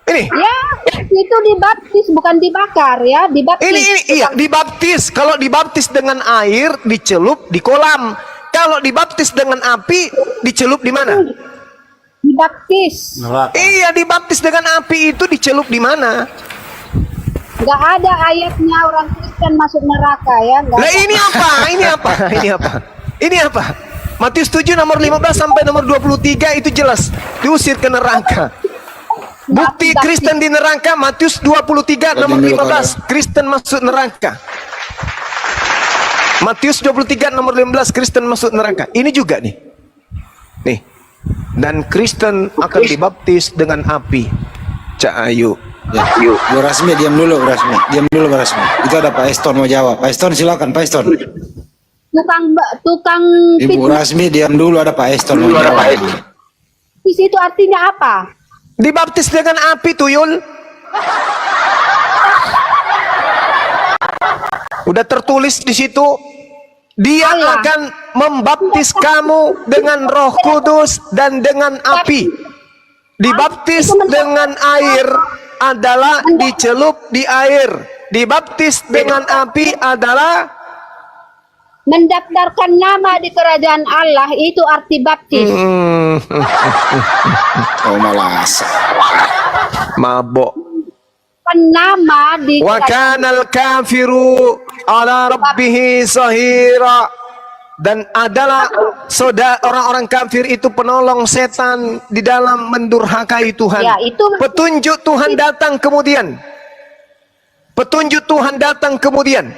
Ini. Ya, itu dibaptis bukan dibakar ya, dibaptis. Ini iya, dibaptis. Kalau dibaptis dengan air, dicelup di kolam. Kalau dibaptis dengan api, dicelup di mana? Dibaptis. Iya, dibaptis dengan api itu dicelup di mana? Nggak ada ayatnya orang Kristen masuk neraka ya. Nggak Lah ada. ini apa? Ini apa? Ini apa? Ini apa? Matius 7 nomor 15 sampai nomor 23 itu jelas diusir ke neraka. Bukti Kristen di neraka Matius 23 nomor 15, Kristen masuk neraka. Matius 23 nomor 15, Kristen masuk neraka. Ini juga nih. Nih. Dan Kristen akan dibaptis dengan api. Cak Ayu. Ya, yuk. Bu Rasmi diam dulu, Bu Rasmi. Diam dulu, Bu Rasmi. Itu ada Pak Eston mau jawab. Pak Eston silakan, Pak Eston. Tukang Ibu fitnah Rasmi diam dulu, ada Pak Eston mau jawab. itu artinya apa? Dibaptis dengan api, Tuyul. Udah tertulis di situ. Dia akan membaptis kamu dengan Roh Kudus dan dengan api. Dibaptis dengan air adalah dicelup di air. Dibaptis dengan api adalah Mendaftarkan nama di kerajaan Allah itu arti baptis. Oh malas. mabok. Nama di Wa kanal kafiru ala rabbihi sahira. Dan adalah orang-orang kafir itu penolong setan di dalam mendurhakai Tuhan. Ya, itu Petunjuk Tuhan datang kemudian. Petunjuk Tuhan datang kemudian.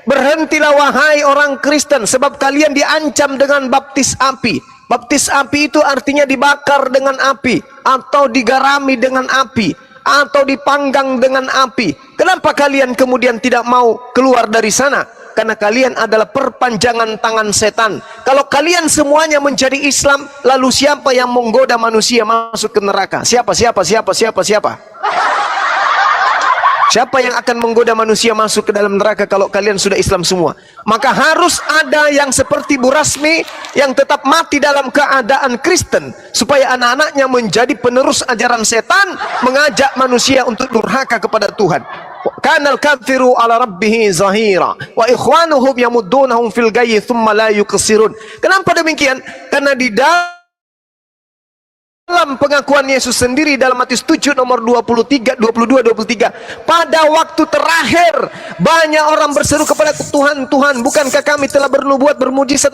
Berhentilah wahai orang Kristen, sebab kalian diancam dengan baptis api. Baptis api itu artinya dibakar dengan api, atau digarami dengan api, atau dipanggang dengan api. Kenapa kalian kemudian tidak mau keluar dari sana? Karena kalian adalah perpanjangan tangan setan. Kalau kalian semuanya menjadi Islam, lalu siapa yang menggoda manusia masuk ke neraka? Siapa? Siapa yang akan menggoda manusia masuk ke dalam neraka kalau kalian sudah Islam semua? Maka harus ada yang seperti Bu Rasmi yang tetap mati dalam keadaan Kristen, supaya anak-anaknya menjadi penerus ajaran setan, mengajak manusia untuk durhaka kepada Tuhan. Kanal kafiru ala rabbihi zahira wa ikhwanuhum yamuddunahum fil gayyi thumma la yuqsirun. Kenapa demikian? Karena di dalam pengakuan Yesus sendiri dalam Matius 7 nomor 23, 22, 23, pada waktu terakhir banyak orang berseru kepada Tuhan, Tuhan, bukankah kami telah bernubuat, bermujizat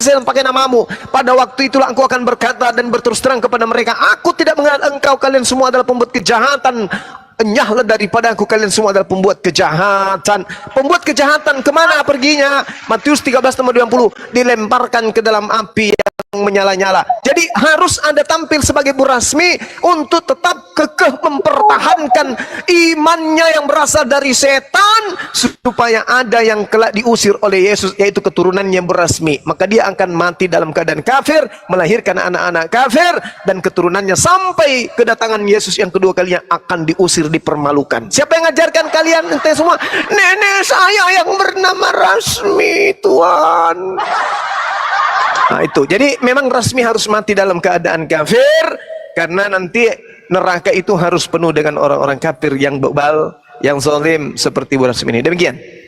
pakai namamu? Pada waktu itulah engkau akan berkata dan berterus terang kepada mereka, aku tidak mengenal engkau, kalian semua adalah pembuat kejahatan. Enyahlah daripada aku, kalian semua adalah pembuat kejahatan. Pembuat kejahatan kemana perginya? Matius 13 nomor 20, dilemparkan ke dalam api yang menyala-nyala. Jadi harus ada tampil sebagai Bu Rasmi untuk tetap kekeh mempertahankan imannya yang berasal dari setan, supaya ada yang kelak diusir oleh Yesus, yaitu keturunannya Bu Rasmi. Maka dia akan mati dalam keadaan kafir, melahirkan anak-anak kafir, dan keturunannya sampai kedatangan Yesus yang kedua kalinya akan diusir, dipermalukan. Siapa yang ngajarkan kalian ente semua? Nenek saya yang bernama Rasmi, Tuhan. Nah itu, jadi memang Rasmi harus mati dalam keadaan kafir, karena nanti neraka itu harus penuh dengan orang-orang kafir yang bebal, yang zalim seperti Bu Rasmi ini. Demikian.